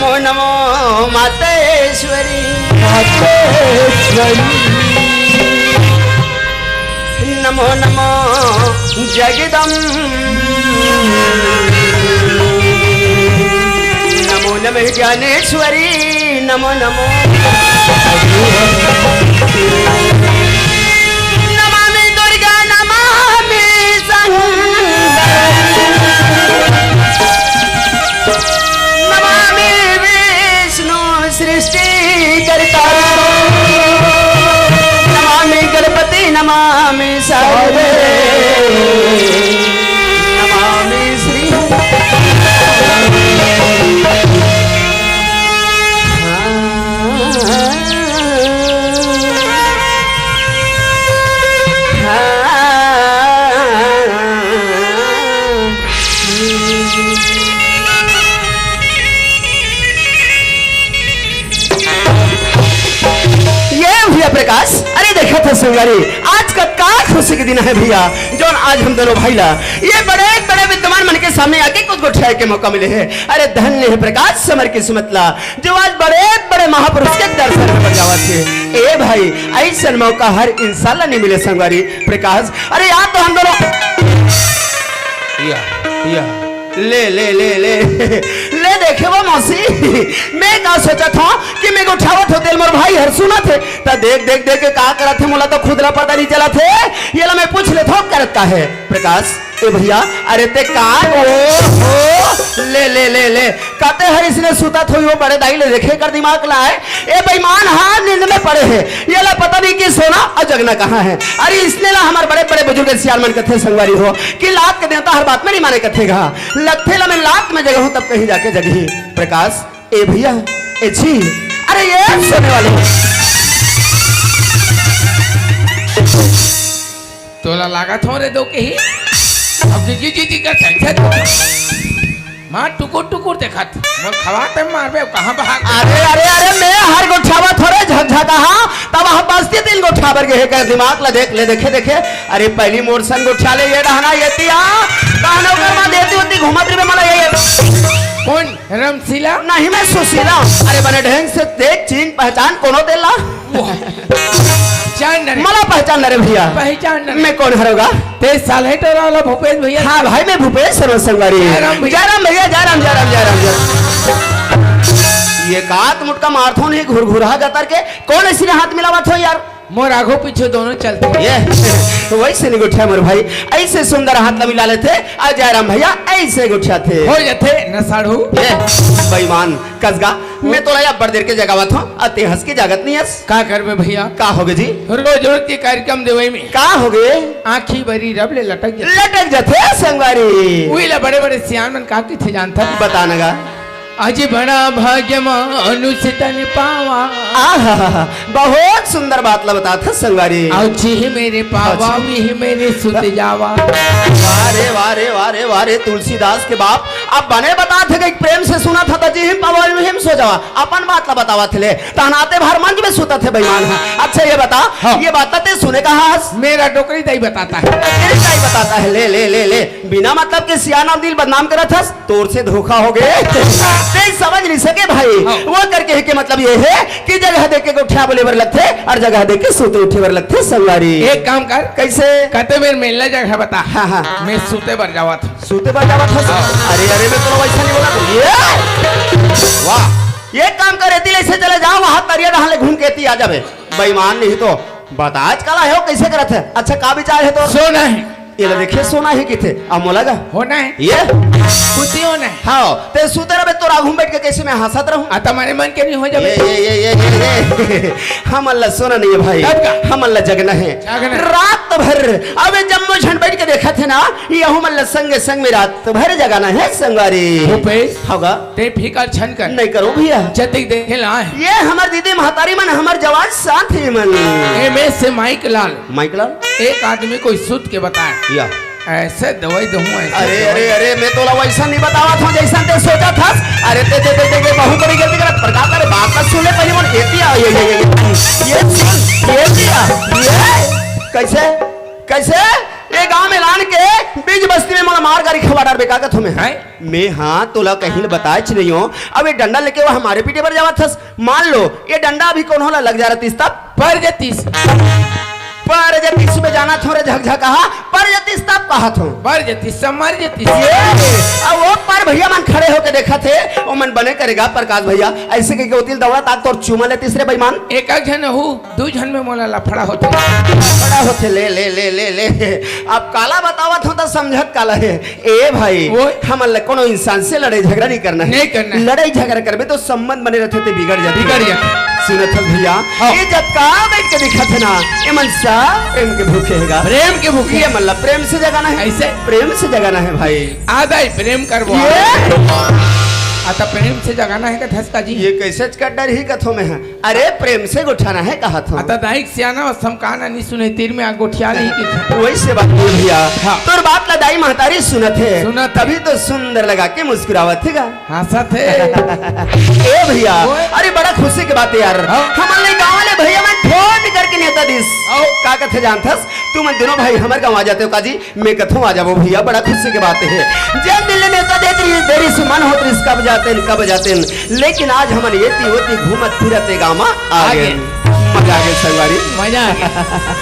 नमो नमो मातेश्वरी नमो नमो जगदम नमो नमः ज्ञानेश्वरी नमो नमो नमामि दुर्गा नमामि नमामि विष्णु सृष्टि करता नमामि गणपति नमामि सर्वे नमामि श्री प्रकाश। अरे देखा था संगारी आज का खुशी के दिन है भैया जो आज हम दोनों भाई ला ये बड़े बड़े विद्वान मन के सामने आके कुछ गुठाए के मौका मिले हैं। अरे धन्य है प्रकाश समर किस्मत ला जो आज बड़े बड़े महापुरुष के दर्शन में बजावा थे। ए भाई ऐसा मौका हर इंसान ला नहीं मिले संगारी प्रकाश। अरे यार तो हम दोनों ले ले ले ले ले देखे वो मौसी मैं का सोचा था कि मैं उठावत होते मोर भाई हर सुना थे ता देख देख देख के का करा थे मोला तो खुद ला पता नहीं चला थे ये ला मैं पूछ ले थो करत का है प्रकाश। ए भैया अरे ते का हो ले ले ले ले कहते हर इसने सुता थोड़ी वो बड़े दाई ले देखे कर दिमाग लाए ए बेईमान हाँ नींद में पड़े हैं ये ला पता नहीं कि सोना और जगना कहाँ है। अरे इसने ला हमारे बड़े बड़े बुजुर्ग सियार मन कथे संगवारी हो कि लात के देवता हर बात में नहीं माने कथे गा लगथे ला मैं लात में जगह हूँ तब कहीं जाके जगही प्रकाश। ए भैया ए छी अरे ये सोने वाले तोला लागत हो रे दो के ही अब जी जी जी का टेंशन मां टुकुर टुकुर देखत मोर खवाते मारबे कहां भाग। अरे अरे अरे मैं हर गोठावा थोड़े झकझका हां तब हम बस्ती तीन गोठावर के है दिमाग ला देख ले देखे देखे। अरे पहली मोर संग गोठा ले ये रहना ये तिया कहनो कर मां देती होती घुमत रे मला ये कौन रमशीला नहीं मैं सुशीला। अरे बने ढंग से देख चीन पहचान कोनो देला जान रे मला पहचान रे भैया पहचान मैं कौन हरोगा ते साल है तो वाला भूपेश भैया। हाँ भाई मैं भूपेश संगवारी जयराम भैया जयराम जयराम जयराम ये कात मुटका मारथो नहीं घुरघुरा गतर के कौन ऐसी हाथ मिलावत हो यार मोर आगो पीछे दोनों चलते ये वैसे नहीं गुठिया मोर भाई ऐसे सुंदर हाथ मिला लेते और जयराम भैया ऐसे गुठिया थे हो जाते नसाड़ू ये बेईमान कसगा मैं तो या बड़ देर के जगावत हूं अति हंस की जागत नहीं हंस का करबे भैया का होगे जी रोज रोज के कार्यक्रम देवई में का होगे आंखी भरी रब ले लटक जाते संगवारी उइला बड़े बड़े सियान मन का किथे जानता बतानगा अजी बड़ा भाग्य अनुचितन पावा बहुत सुंदर बात ला बता था संगवारी औची ही मेरे पावा ही मेरे सुत जावा वारे वारे वारे वारे तुलसीदास के बाप अब बने बता थे कि प्रेम से सुना था जी हिम पावा हिम सो जावा अपन बात ला बतावा थे तहनाते भर मंच में सोता थे बेईमान है। अच्छा ये बता ये बात ते सुने कहा मेरा डोकरी दई बताता है तेरी बताता है ले ले ले ले बिना मतलब के सियाना दिल बदनाम करा था तोर से धोखा हो गए नहीं समझ नहीं सके भाई वो करके के मतलब ये है कि जगह देख के उठा बोले बर लगते और जगह देख के सोते उठे बर लगते संगवारी। एक काम कर कैसे कहते मेरे मेला जगह बता। हाँ मैं सूते बर जावा था सूते बर जावा था अरे अरे मैं तो वैसा नहीं बोला तो ये वाह ये काम कर रेती ऐसे चले जाओ वहां तरिया नहाले घूम के आ जावे बेईमान नहीं तो बता आज कला है कैसे करत है। अच्छा का विचार है तो सोना है ये देखिए सोना ही किथे अब मोलागा होना है ये कुछ ही होना है। हाँ ते सूते रहे तो राघू बैठ के कैसे मैं हंसत रहूं तुम्हारे मन के नहीं हो जाए ये हम अल्लाह सोना नहीं है भाई हम अल्लाह जगना है रात भर अब जब मैं झंड बैठ के देखा थे ना ये हम अल्लाह संग संग में रात भर जगाना है संगवारी होगा ते फिकर छन कर नहीं करो भैया जतिक देखे ला ये हमार दीदी महतारी मन हमार जवान साथ ही मन में से माइक लाल एक आदमी कोई सुत के बताए या ऐसे दवाई दूं अरे अरे अरे मैं तो वैसा नहीं बतावा था जैसा ते सोचा था। अरे ते ते ते ते बहुत बड़ी गलती कर प्रकार करे बात का सुन ले पहले मन एतिया ये सुन ये दिया ये कैसे कैसे ये गांव में लान के बीज बस्ती में मला मार गाड़ी खवा डार बेका का तुम्हें है मैं हाँ तोला कहीं बताए च नहीं हो अब ये डंडा लेके वो हमारे पीठे पर जावा थस मान लो ये डंडा अभी कौन होला लग जा रहा तीस तब पर जतीस पर जतीस में जाना थोड़े झकझक कहा पर जतीस तब कहा थो पर जतीस मर जतीस ये अब वो पर भैया मन खड़े होके देखा थे वो मन बने करेगा प्रकाश भैया ऐसे के उतिल दौड़ा ताक तो चूमा ले तीसरे बेईमान एक जन हो दो जन में मोला लफड़ा होते खड़ा होते ले ले ले ले ले अब काला बतावत हो तो समझत काला है ए भाई वो? हम कोनो इंसान से लड़ाई झगड़ा नहीं करना है नहीं करना है। लड़ाई झगड़ा करबे तो संबंध बने रहते थे बिगड़ जाते बिगड़ जाते। सुनत हल भैया हाँ। ये जब का बैठ के दिखा थे ना ये मन सा प्रेम के भूखे हैगा प्रेम के भूखे ये मतलब प्रेम से जगाना है ऐसे? प्रेम से जगाना है भाई आधा ही प्रेम करबो ये आता प्रेम से जगाना है का धसका जी ये कैसे कट्टर ही कथों में है अरे प्रेम से उठाना है कहा था आता दाइक सियाना और समकाना नहीं सुने तीर में आगोठिया नहीं की वही से बात बोल भैया हाँ। तोर बात लदाई महतारी सुनत है सुनत है। तभी तो सुंदर लगा के मुस्कुरावत थेगा हंसा थे ए भैया ओए। अरे बड़ा खुशी की बात है यार हाँ। हमारे गांव वाले भैया मैं फोन करके नेता दिस आओ। का कथे जानथस तू मन दोनों भाई हमारे गांव आ जाते हो काजी मैं कथों आ जाबो भैया बड़ा खुशी की बात है जब दिल नेता देत रही देरी से मन होत रिस कब जाते लेकिन आज हमन येती होती घूमत फिरते गांव में आ गए मजा आ गए संगवारी मजा आ गया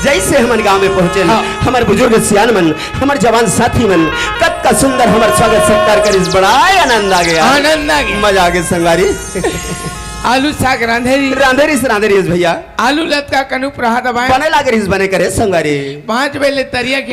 जैसे हमन गांव में पहुंचे हाँ। हमारे बुजुर्ग सियान मन हमारे जवान साथी मन कब का सुंदर हमारे स्वागत सत्कार कर इस बड़ा आनंद आ गया आनंद आ गया मजा आ गया संगवारी आलू साग रांधेरी रांधेरी भैया आलू लत का कनु प्रहा दबाए बने लागे रिस बने करे संगवारी 5 बेले तरिया के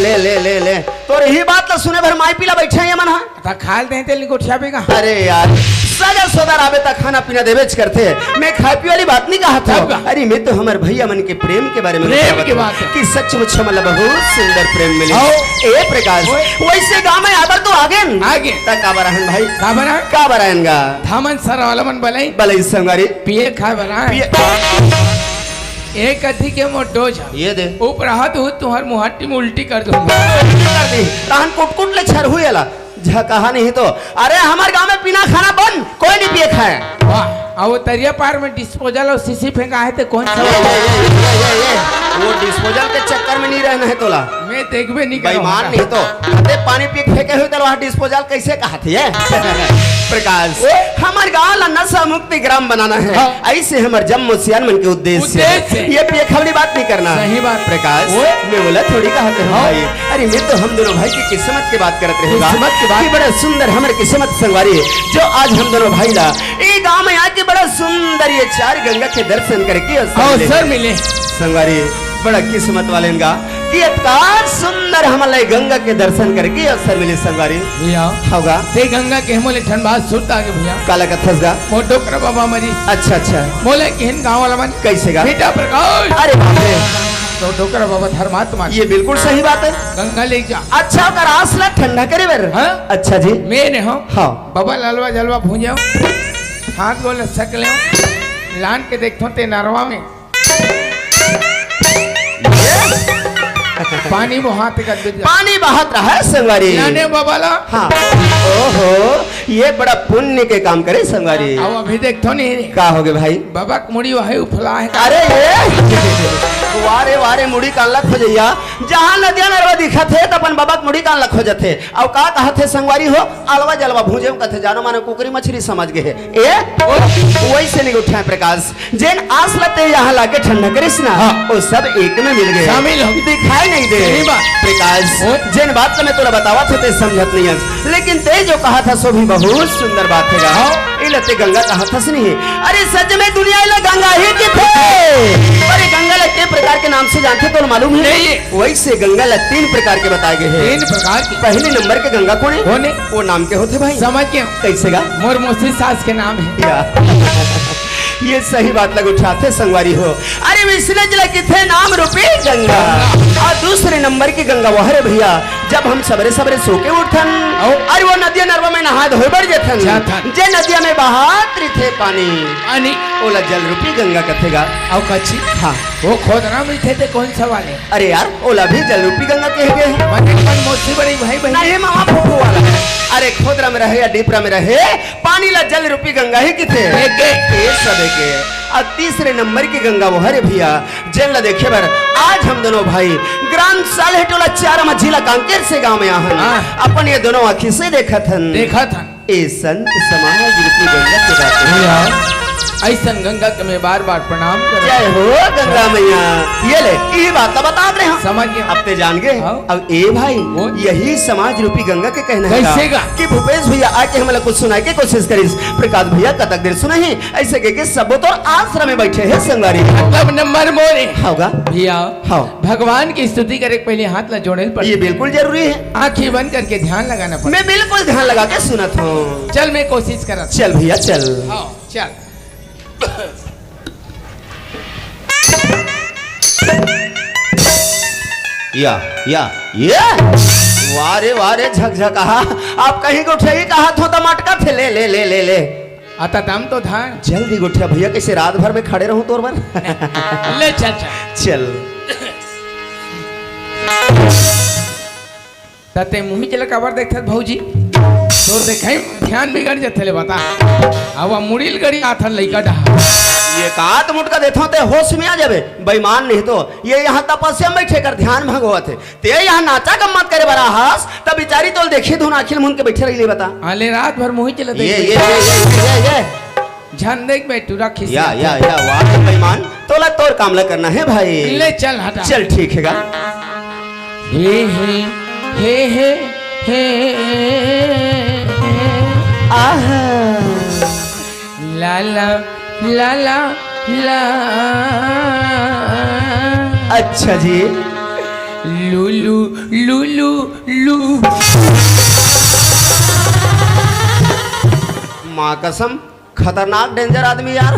ले ले ले ले तो यही बात ला सुने भर माई पीला बैठे हैं मन हा ता खाल दे तेल गोठिया बेगा अरे यार सजा सोदार आवे तक खाना पीना देवेच करते मैं खाए पी वाली बात नहीं कहा तब का? था अरे मैं तो हमारे भैया मन के प्रेम के बारे में प्रेम बतावत की हूँ बात है। कि सचमुच हमारा बहुत सुंदर प्रेम मिले आओ। ए प्रकाश ओए। वैसे गांव में आबर तो आगे आगे। तक का बराहन भाई का बना का बराहनगा थामन सर वाला मन बलाई भले संगारी पिए खा बना एक अथी के मोटो जा ये दे ऊपर हाथ हो तुम्हार मुहट्टी में उल्टी कर दूंगा कर दे तहन कुट ले छर हुएला झकहा नहीं तो अरे हमारे गांव में पीना खाना बंद कोई नहीं पिए खाए वाह और वो तरिया पार में डिस्पोजल और सीसी फेंका है तो कौन सा ये वो डिस्पोजल के चक्कर में नहीं रहना है तोला मैं देखबे नहीं बेईमान नहीं तो अरे पानी पी के फेंके हुए तो वहाँ डिस्पोजल कैसे कहा थी प्रकाश हमारे गांव ला नशा मुक्ति ग्राम बनाना है हाँ। ऐसे हमारे जम्मू सियान मन के उद्देश्य उद्देश्य। ये पिए खबरी बात नहीं करना सही बात। प्रकाश मैं बोला थोड़ी कहते हैं भाई अरे मैं तो हम दोनों भाई की किस्मत की बात करते रहेगा किस्मत की बात। कि बड़ा सुंदर हमारे किस्मत संगवारी है जो आज हम दोनों भाई ला ये गांव में आके बड़ा सुंदर ये 4 गंगा के दर्शन करके अवसर मिले संगवारी बड़ा किस्मत वाले इनका कि इतना सुंदर हमारे गंगा के दर्शन करके अवसर मिले संगवारी भैया होगा ते गंगा के मोले ठंड बात सुनता के भैया काला का थसगा मोटो कर बाबा मरी अच्छा अच्छा मोले केहन गांव वाला मन कैसे गा बेटा प्रकाश अरे बाप रे तो डोकरा बाबा धर्मात्मा ये बिल्कुल सही बात है गंगा ले जा अच्छा होकर आसला ठंडा करे बर हाँ? अच्छा जी मैं हो हाँ बाबा लालवा जलवा भूंजाओ हाथ बोले सकले लान के देखो ते नरवा में पानी वो हाथ का दे जा पानी बहत रहा है संगवारी लाने बाबा ला हाँ ओहो ये बड़ा पुण्य के काम करे संगवारी अब अभी देखो नहीं का हो गए भाई बाबा मुड़ी वही उफला है अरे ये वारे वारे मुड़ी कान लख हो जइया जहां नदिया नरवा दिखा थे तो अपन बाबा के मुड़ी कान लख हो जाते और का कहत है संगवारी हो अलवा जलवा भूजे कथे जानो मानो कुकरी मछली समझ गए ए वैसे नहीं उठाए प्रकाश जेन आस लते यहाँ लाके ठंडा करिस ना वो सब एक में मिल गए शामिल हो दिखाई नहीं दे सही बात। प्रकाश जेन बात तो मैं तोरा बतावा थे ते समझत नहीं है लेकिन ते जो कहा था सो भी बहुत सुंदर बात है इलते गंगा कहा था नहीं अरे सच में दुनिया इला गंगा ही की थे अरे गंगा ला के प्रकार के नाम से जानते तो मालूम है नहीं। वैसे गंगा ला 3 प्रकार के बताए गए हैं 3 प्रकार की पहले नंबर के गंगा कौन है कौन है? वो नाम के होते भाई समझ के कैसे गा मोर मोसी सास के नाम है या ये सही बात लग उठाते संगवारी हो अरे विष्णु जिला किथे नाम रूपी गंगा और दूसरे नंबर की गंगा वो है भैया जब हम सबरे सबरे सो के उठन अरे वो नदिया नरवा में नहा धोए बढ़ जथन जे नदिया में बहात थे पानी पानी ओला जल रूपी गंगा कथेगा और कच्ची हाँ वो खोदना में थे कौन सा वाले अरे यार ओला भी जल रूपी गंगा कह गए हैं मन मोसी बड़ी भाई बहन नहीं मामा फूफू वाला है अरे खोदरा में रहे या डीपरा में रहे पानी ला जल रूपी गंगा ही किथे एके। ये सब के और तीसरे नंबर की गंगा वो हरे भैया जल देखे बर आज हम दोनों भाई ग्राम साले टोला 4 जिला कांकेर से गांव में आहन अपन ये दोनों आँखी से देखा था ए संत समाज की गंगा के बात ऐसा गंगा के मैं बार बार प्रणाम कर जय हो गंगा मैया ये ले ये बात बता रहे हैं समझ गया अब ते जान गए अब ए भाई यही समाज रूपी गंगा के कहना है कि भूपेश भैया आके हमें कुछ सुनाए के कोशिश करिस प्रकाश भैया कतक देर सुना ही ऐसे के सब तो आश्रम में बैठे हैं संगवारी मतलब नंबर मोरे होगा भैया हाँ भगवान की स्तुति करे पहले हाथ ला जोड़े पर ये बिल्कुल जरूरी है आंखें बंद करके ध्यान लगाना पड़ता मैं बिल्कुल ध्यान लगा के सुनत हूँ चल मैं कोशिश करा चल भैया चल चल या वारे झकझका आप कहीं गुठे कहा तो मटका थे ले ले ले ले ले आता दाम तो था जल्दी गुठिया भैया कैसे रात भर में खड़े रहूं तोर पर ले चल चल तते मुही चला कबर देखत भौजी तोर देखाई ध्यान बिगड़ जथे ले बता आवा मुड़िल गड़ी आथन लइका डहा ये कात मुटका देथो ते होश में आ जाबे बेईमान नहीं तो ये यहाँ तपस्या में बैठे कर ध्यान भगवत है ते यहाँ नाचा कम मत करे बड़ा हास तब बिचारी तोल देखी धुन आखिल मुन के बैठे रही बता आले रात भर मुही चला देख ये झन देख बैठू रखी या वाह बेईमान तोला तोर काम ला करना है भाई ले चल हटा चल ठीक हैगा हे आहा ला ला ला ला ला अच्छा जी लूलू लूलू लू माँ कसम खतरनाक डेंजर आदमी यार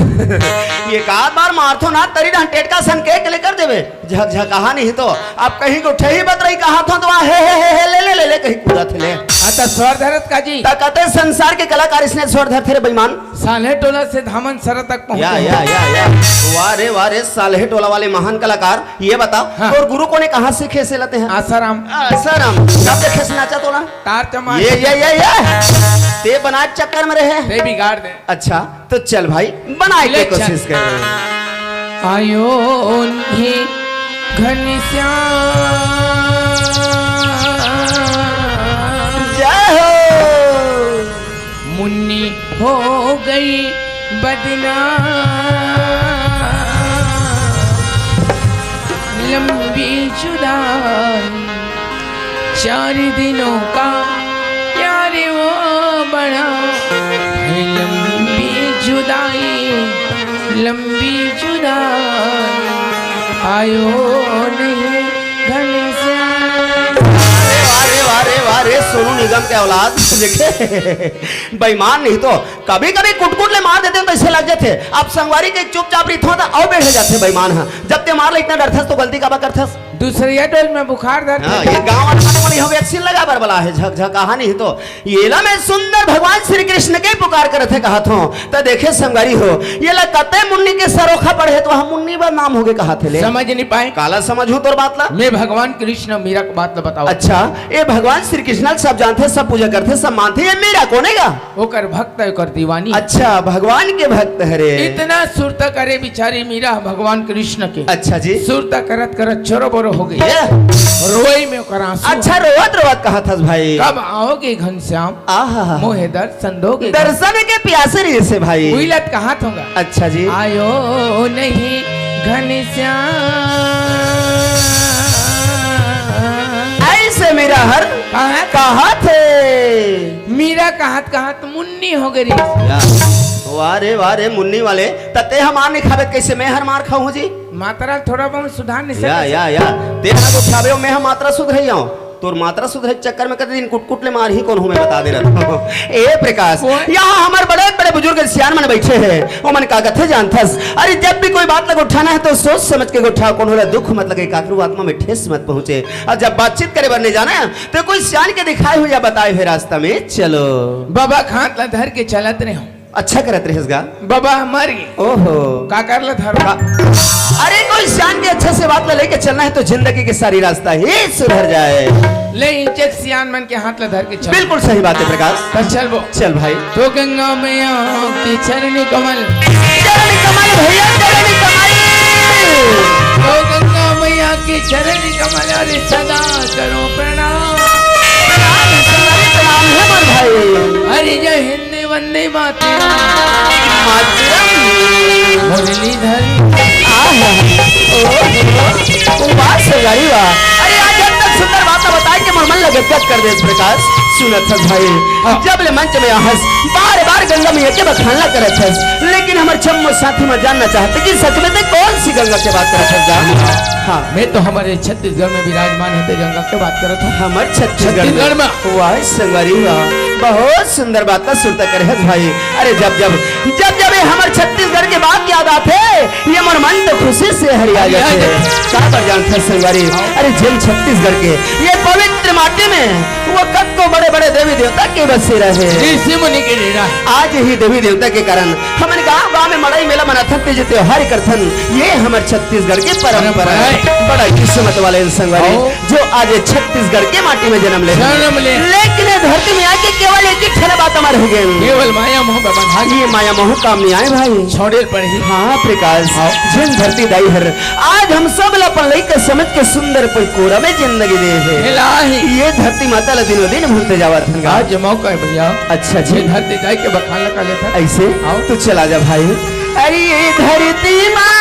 ये का बार मारथो ना तरी टेट का संकेत लेकर देवे झकझका नहीं तो आप कहीं को ठही बत रही कहा तो हे ले कहीं कूदा थे ले आता स्वर धरत का जी कहते संसार के कलाकार इसने स्वर धर थे बेईमान साले टोला से धामन सर तक पहुंचे या वारे साले टोला वाले महान कलाकार ये बताओ हाँ। और गुरु को ने कहा सीखे से लाते हैं आसाराम सब देखे से नाचा तोला तार चमा ये ते बना चक्कर में रहे ते बिगाड़ दे अच्छा तो चल भाई बनाए की कोशिश कर आयो ही घनश्याम जय हो मुन्नी हो गई बदनाम लंबी जुदाई 4 दिनों का प्यार वो बड़ा लंबी जुदाई आयो नहीं घनश्याम वारे सोनू निगम के औलाद देखे बेईमान नहीं तो कभी कभी कुटकुट ले मार देते तो ऐसे लग जाते आप संगवारी के चुपचाप रही थो और बैठ जाते बेईमान हाँ जब ते मार ले इतना डरथस तो गलती का करथस दूसरे डोल में बुखार दर्द ये गांव वाली हो वैक्सीन लगा बर बला है झकझका नहीं तो ये ला मैं सुंदर भगवान श्री कृष्ण के पुकार कर थे कहा थो तो देखे संगवारी हो ये ला कते मुन्नी के सरोखा पढ़े तो हम मुन्नी बा नाम हो गए कहा थे ले समझ नहीं पाए काला समझू तोर बात ला मैं भगवान कृष्ण मीरा की बात बताओ अच्छा ये भगवान श्री कृष्ण सब जानते सब पूजा करते सब मानते ये मीरा कोनेगा वो कर भक्त है कर दीवानी अच्छा भगवान के भक्त हरे इतना सुरता करे बिचारी मीरा भगवान कृष्ण के अच्छा जी सुरता करत करत चोरो बोरो हो गई रोई में अच्छा रोवत कहा था भाई कब आओगे घनश्याम आहा मोहे दर्शन दोगे दर्शन के प्यासे रही से भाई उइलत कहा था अच्छा जी आयो नहीं घनश्याम ऐसे मेरा हर कहा थे मीरा कहा मुन्नी हो गई वारे मुन्नी वाले तते हमार नहीं खावे कैसे मैं हर मार खाऊं जी मात्रा थोड़ा बहुत सुधार नहीं सकते या तेरा को खावे मैं हम मात्रा सुधर जाऊं तोर मात्रा सुधर चक्कर में कते दिन कुटकुट ले मार ही कौन हूं मैं बता दे रहा ए प्रकाश यहाँ हमारे बड़े बड़े बुजुर्ग सियान मन बैठे हैं वो मन का कथे जानथस अरे जब भी कोई बात लग उठाना है तो सोच समझ के उठाओ कौन होला दुख मत लगे काकरू आत्मा में ठेस मत पहुंचे और जब बातचीत करे बनने जाना है तो कोई सियान के दिखाए हुए या बताए हुए रास्ता में चलो बाबा खात ला धर के चलत रहे हो अच्छा करत रहेगा बाबा मर गए ओहो का कर ला धर अरे कोई सियान के अच्छे से बात लेके चलना है तो जिंदगी के सारी रास्ता ही सुधर जाए ले इंचक सियान मन के हाथ ला धर के चल बिल्कुल सही बात है प्रकाश चल वो चल भाई तो गंगा मैया की चरण कमल कमल भैया चरण कमल। तो गंगा मैया की चरण कमल अरे सदा करो प्रणाम। प्रणाम है मोर भाई। अरे जय हिंद वंदे मातरम मातरम मुरलीधर। वाह संगारी वाह। अरे आज जब तक सुंदर बात बताए कि मन लगे तक कर दे प्रकाश। सुनत हस भाई जब ले मंच में आहस बार बार गंगा मैया के बखानला करत हस, लेकिन हमर छम्मो साथी में जानना चाहते कि सच में ते कौन सी गंगा के बात करत हस जा। हाँ मैं तो हमारे छत्तीसगढ़ में विराजमान है गंगा की बात करत हूँ। हमर छत्तीसगढ़ में वाह संगवारी वाह बहुत सुंदर बात सुनता करे है भाई। अरे जब जब जब जब ये हमर छत्तीसगढ़ के बात याद आते ये मन मन तो खुशी से हरिया जाते का पर जानते संगवारी। अरे जिन छत्तीसगढ़ के ये पवित्र माटी में वो कब को बड़े बड़े देवी देवता के बसे रहे ऋषि मुनि के डेरा। आज ही देवी देवता के कारण हमारे गांव गांव में मड़ई मेला मनाथन ते त्योहार करथन। ये हमारे छत्तीसगढ़ की परंपरा है। बड़ा किस्मत वाले संगवारी जो आज छत्तीसगढ़ के माटी में जन्म ले। लेकिन धरती में आके केवल एक ही ठेला बात हमारे हो गए केवल माया मोह बंधा। ये माया मोह काम नहीं आए भाई छोड़े पर ही। हाँ प्रकाश जिन धरती दाई हर आज हम सब अपन लई के समझ के सुंदर कोई कोरा में जिंदगी दे है। ये धरती माता दिनों दिन भूलते जावत हन। आज मौका है भैया। अच्छा जी धरती दाई के बखान लगा लेता ऐसे आओ तो चला जा भाई। अरे ये धरती माँ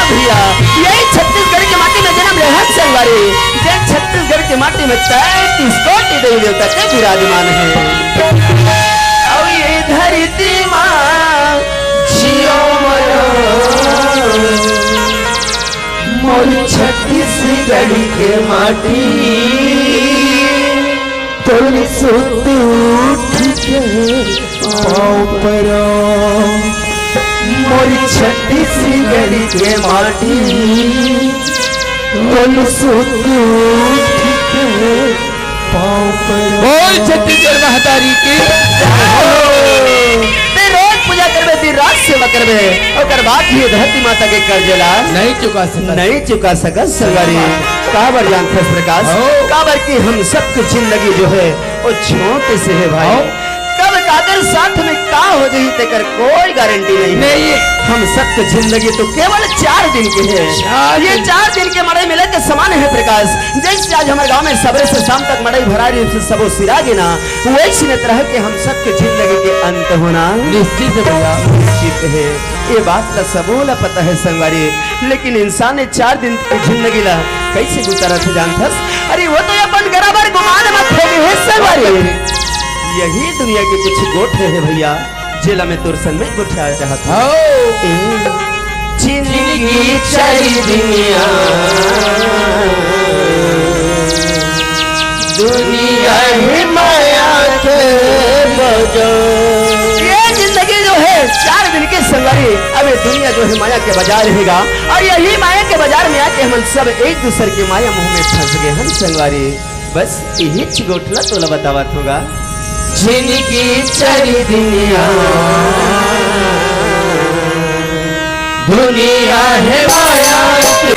भैया यही छत्तीसगढ़ की माटी में जन्म ले संगवारी। जब छत्तीसगढ़ की माटी में 33 कोटि देवी देवता के विराजमान है। और ये धरती माँ जियो मोर छत्तीसगढ़ के माटी तोर सुत उठ के पाँव परो मोर छत्तीसगढ़ के माटी तोर सुत उठ के पाँव परो। बोल छत्तीसगढ़ महतारी की रोज पूजा करबे दिन रात सेवा करबे और बाद ही धरती माता के कर्जला नहीं चुका सकता। नहीं चुका सकत संगवारी। काबर जानते प्रकाश काबर की हम सबकी जिंदगी जो है वो छोटे से है भाई। कब कागर साथ में का हो जाई तेकर कोई गारंटी नहीं है। हम सबकी जिंदगी तो केवल 4 दिन की है। ये 4 दिन के मड़ई मिले के समान है प्रकाश। जैसे आज हमारे गांव में सवेरे से शाम तक मड़ई भरा रही से सबो सिरागे ना वैसी न तरह के हम सबके जिंदगी के अंत होना निश्चित है भैया निश्चित है। ये बात का सबोला पता है संगवारी। लेकिन इंसान ने 4 दिन की जिंदगी ला कैसे गुजारा थे जानथस। अरे वो तो अपन बराबर गुमान मत हो गए है संगवारी। यही दुनिया के कुछ गोठ है भैया जिला में तुर संग में गुठा चाहता जिंदगी चली दुनिया दुनिया ही माया के बजो। ये जिंदगी जो है 4 दिन के संगवारी। अब ये दुनिया जो है माया के बाजार रहेगा और यही माया के बाजार में आके हम सब एक दूसरे के माया मुंह में फंस गए हम संगवारी। बस यही गोठला तोला बतावत होगा जिनकी चली दुनिया दुनिया है माया के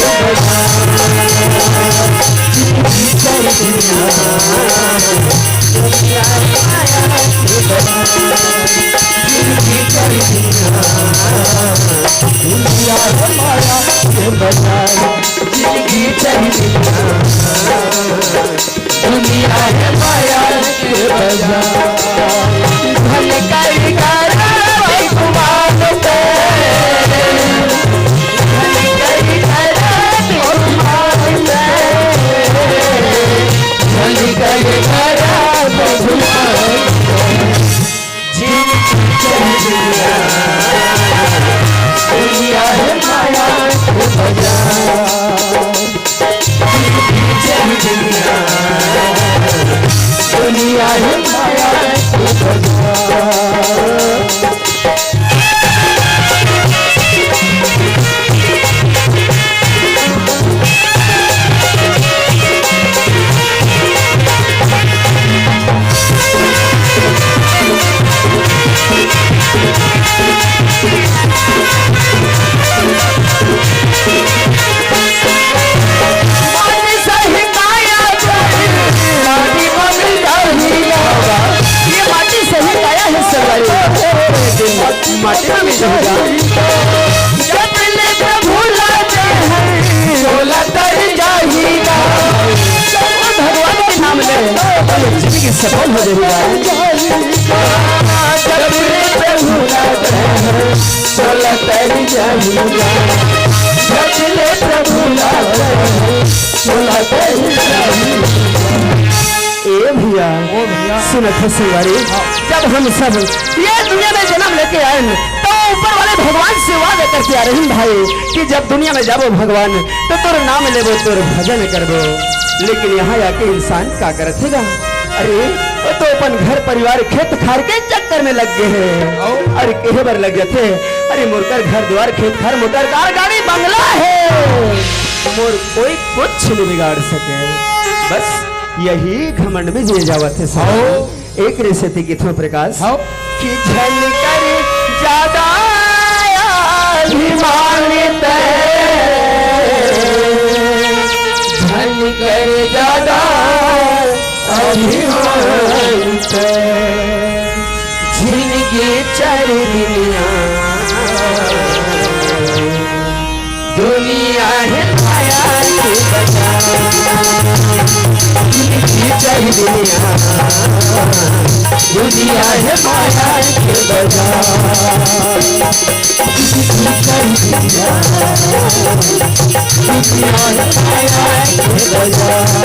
दुनिया है माया के दुनिया है माया जिंदगी सफल हो जाएगी। जब ले प्रभु चलत जाऊंगा, जब ले प्रभु चलत ए भैया सुनत है सिंगारी, जब हम सब ये दुनिया में जन्म लेके आए तो ऊपर वाले भगवान से वादा करके आ रहे हैं भाई कि जब दुनिया में जाबो भगवान तो तोर नाम लेबो, तोर भजन करबो। लेकिन यहाँ आके इंसान क्या करत हैगा? अरे वो तो अपन घर परिवार खेत खार के चक्कर में लग गए हैं। अरे कहे बार लग जाते, अरे मोरकर घर द्वार खेत खार मोटर कार गाड़ी बंगला है, मोर कोई कुछ नहीं बिगाड़ सके। बस यही घमंड में जिए जावत है सब। एक रेसेती किथो प्रकाश कि झलकर ज्यादा अभिमानित, झलकर ज्यादा अभिमानित, जिनके चरनिया दुनिया है माया के बाजार, दुनिया है माया के बाजार, दुनिया है माया के बाजार।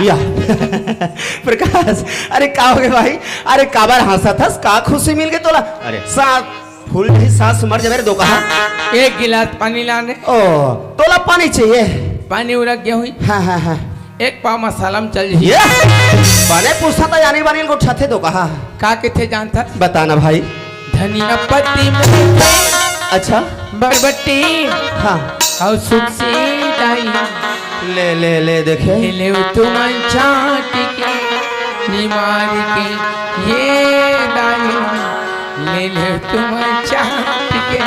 या प्रकाश, अरे का हो गए भाई? अरे काबर हंसा थस, का खुशी मिल गई तोला? अरे सांस फूल ही सांस मर जावे रे दो कहा। एक गिलास पानी लाने। ओ तोला पानी चाहिए? पानी उड़क गया हुई। हाँ हाँ हाँ। एक पाव मसाला में चल जाइए। बने पूछा था यानी बनी को छथे दो कहा। का किथे जानता? बताना भाई। धनिया पत्ती में अच्छा बरबट्टी हाँ और सुख से दाई ले ले ले देखे ले तुम चाट के निमार के ये दाई ले तुम चाट के।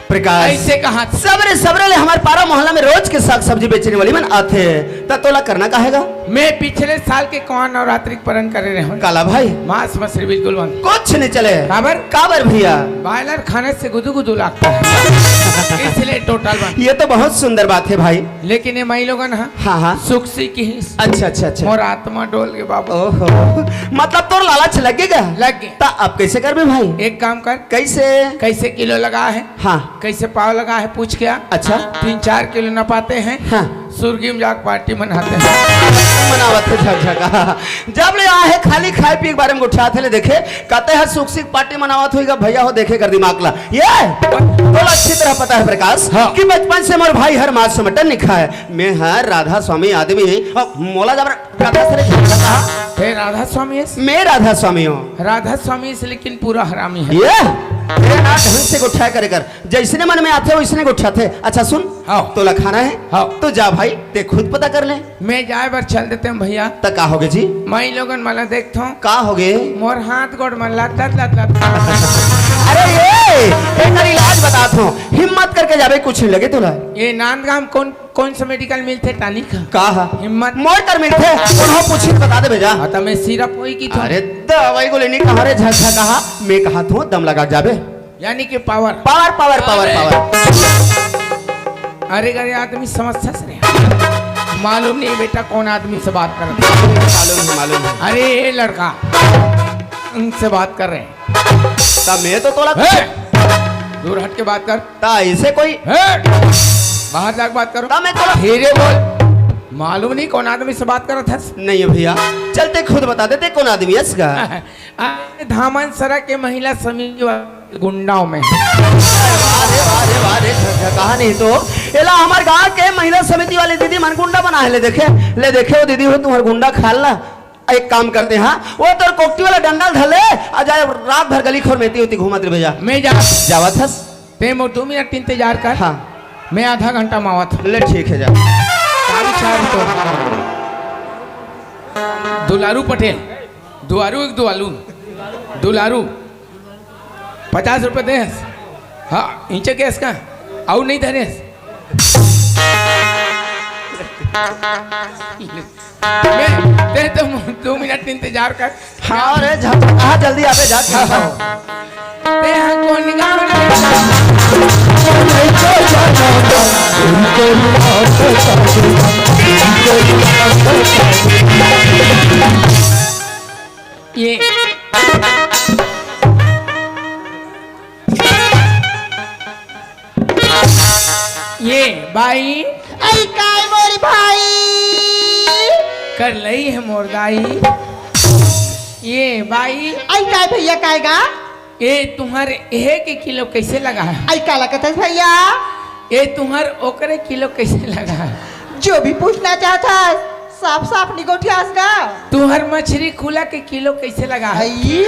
प्रकाश ऐसे कहा सबरे सबरे ले हमारे पारा मोहल्ला में रोज के साग सब्जी बेचने वाली मन आते हैं, ता तोला करना काहेगा? मैं पिछले साल के कौन नवरात्रि परन करे रहे हूँ। काला भाई मांस मछली बिल्कुल बंद, कुछ नहीं चले। काबर काबर भैया? बॉयलर खाने से गुदू गुदू लगता है इसलिए टोटल बंद। ये तो बहुत सुंदर बात है भाई। लेकिन ये मई लोगन हाँ हाँ सुख सी की अच्छा अच्छा अच्छा मोर आत्मा डोल के बाबू। ओहो मतलब तोर लालच लगेगा? लग गए। ता अब कैसे कर बे भाई? एक काम कर, कैसे कैसे किलो लगा है, हाँ कैसे पाव लगा है पूछ के आ। अच्छा 3-4 किलो न पाते हैं हाँ सुर्गी में जाकर पार्टी मनाते हैं। मनावत है झकझका जब ले आए खाली खाए पी के बारे में उठाते ले देखे कहते हैं सुख सिख पार्टी मनावत होगा भैया हो देखे कर दिमाग ला ये तो अच्छी तरह पता है प्रकाश हाँ। कि बचपन से मोर भाई हर मास से मटन नहीं खाए। मैं हर राधा स्वामी आदमी मोला जबर कथा से कहा हे राधा स्वामी है। मैं राधा स्वामी हूँ। राधा स्वामी से लेकिन पूरा हरामी है ये ढंग से गुठा करे कर जैसने मन में आते वैसने गुठाते। अच्छा सुन हाँ। तो लखाना है हाँ। तो जा भाई ते खुद पता कर ले। मैं जाए बार चल देते हैं भैया। तक का होगे जी? मैं लोगन मला देखता हूँ का होगे? मोर हाथ गोड़ मन लत लत लत। अरे ये एक इलाज बताता हूँ, हिम्मत करके जाबे कुछ नहीं लगे तोला। ये नांदगाम कौन सा मेडिकल मिलते टानी का? कहा हिम्मत मोर कर मिलते उन्हों पूछी बता दे भेजा। हाँ तो मैं सिरप होई की था। अरे दवाई को लेने कहा रे झक्का कहा मैं कहा तू दम लगा जाबे यानी कि power power power power power. अरे गरे आदमी समस्या से रहे मालूम नहीं बेटा कौन आदमी से बात कर रहा है? मालूम है। अरे ये लड़का उनसे बात कर रहे हैं। ता मैं तो तोला दूर हट के बात कर। ता ऐसे कोई बाहर जाकर बात करो। ता मैं तोला धीरे बोल। मालूम नहीं कौन आदमी से बात कर रहा था? नहीं है भैया, चलते खुद बता देते कौन आदमी है इसका। धामन सरा के महिला समिति गुंडाओं में। कहा नहीं तो एला हमारे गांव के महिला समिति वाले दीदी मन गुंडा बना है। ले देखे वो दीदी हो तुम्हारा गुंडा खाल ला। एक काम करते हैं, वो तो कोकटी वाला डंडा धले आ जाए रात भर गली खोर मेती होती घुमाते भैया। मैं जावत हस ते मो 2 मिनट इंतजार कर। हाँ मैं आधा घंटा मावत। ले ठीक है जा। दुलारू पटेल दुलारू 50 रुपए दे। हाँ इंचे केस का और नहीं धरे। मैं तो 2 मिनट इंतजार कर। हाँ अरे कहा जल्दी आवे जा। ये बाई आई काय मोरी भाई कर लई है मोरदाई। ये बाई आई काय भैया कायगा ये तुम्हारे 1 किलो कैसे लगा है? आई का लगत है भैया? ये तुम्हार ओकरे किलो कैसे लगा है? जो भी पूछना चाहता साफ साफ निगोठियास का। तुम्हार मछली खुला के किलो कैसे लगा है? आई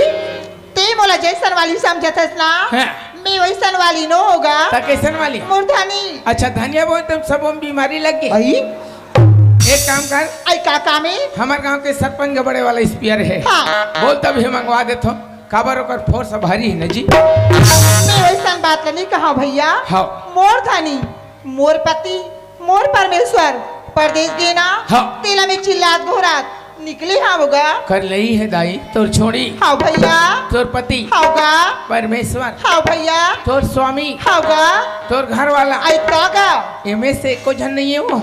ते मोला जैसन वाली समझतस ना। हाँ। मैं वैसन वाली नो होगा। ता कैसन वाली? मूर्धनी। अच्छा धनिया बोल तुम सब बीमारी लग गई। आई एक काम कर। आई का काम है? हमारे गांव के सरपंच बड़े वाला स्पीयर है। हाँ। बोल तभी मंगवा देते हो। काबर ओकर फोर्स भारी है न जी। मैं वैसन बात नहीं कहा भैया। हाँ। मूर्धनी मोर पति मोर परमेश्वर परदेश गेना। हाँ। तेला में चिल्लात घोरात निकले हाँ होगा। कर लई है दाई तोर छोड़ी। हाँ भैया। तोर पति होगा। परमेश्वर। हाँ भैया। तोर स्वामी। होगा। तोर घर वाला। आई का इनमें से एको जन नहीं है वो।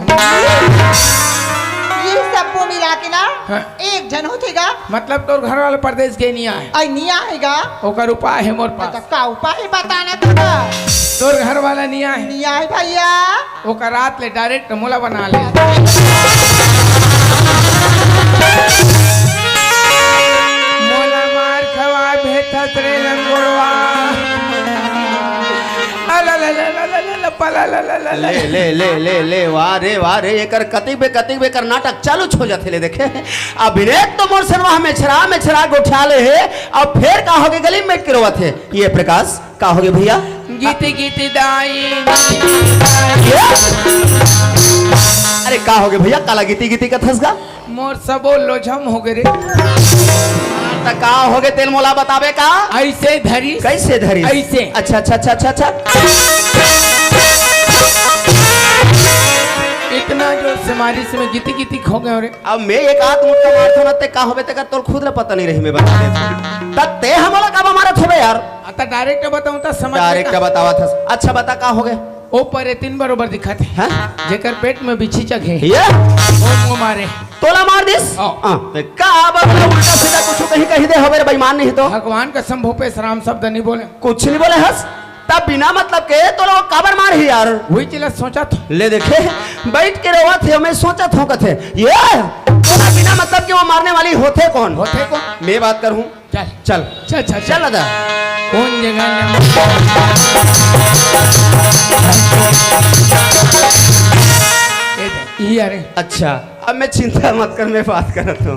ये सबको मिला के ना। हाँ। एक जन होतेगा। मतलब तोर घर वाला प्रदेश के नहीं आए। आई नहीं आएगा। ओकर उपाय है मोर पास। तो का उपाय बताना तुमका। तोर घर वाला नहीं आए। नहीं आए भैया। ओकर रात ले डायरेक्ट मोला बना ले। मोला मार खवा भेथत रे लंगोड़वा। ले वाह रे एकर कतिक बे कर्नाटक चालू हो जाते ले देखे। अभिनेत तो मोर सनवा में छरा गोठा ले है। अब फिर का होगे गली में करवा थे ये प्रकाश का होगे भैया? गीती दाई। अरे का होगे भैया काला गीती का थसगा? मोर सबो लोझम हो गए रे। का होगे तेल मोला बतावे का? ऐसे धरी। कैसे धरी? ऐसे। अच्छा। इतना जो समारी से में गीती खो गए रे। अब मैं एक आध मुट्ठा मारथो न ते का होबे ते का तोर खुद ला पता नहीं रही मैं बता दे। त ते हमला का मारत होबे यार? आता डायरेक्ट बताऊं त समझ। डायरेक्ट बतावा था। अच्छा बता का होगे? ऊपर है 3 बरोबर दिखत है। हाँ? जेकर पेट में बिच्छी चघे। ये वो मारे तोला मार दिस। हाँ। का अब उल्टा सीधा कुछ कहीं दे होबे रे बेईमान नहीं तो। भगवान कसम भोपे राम शब्द नहीं बोले। कुछ नहीं बोले हंस तब बिना मतलब के तो लोग काबर मार ही यार। वही चला सोचा था। ले देखे बैठ के रवा थे मैं सोचा था कथे ये तोला बिना मतलब के वो मारने वाली होते कौन? होते कौन? मैं बात करूं। चल दादा कौन जगह ये अरे। अच्छा अब मैं चिंता मत कर मैं बात कर रहा हूँ।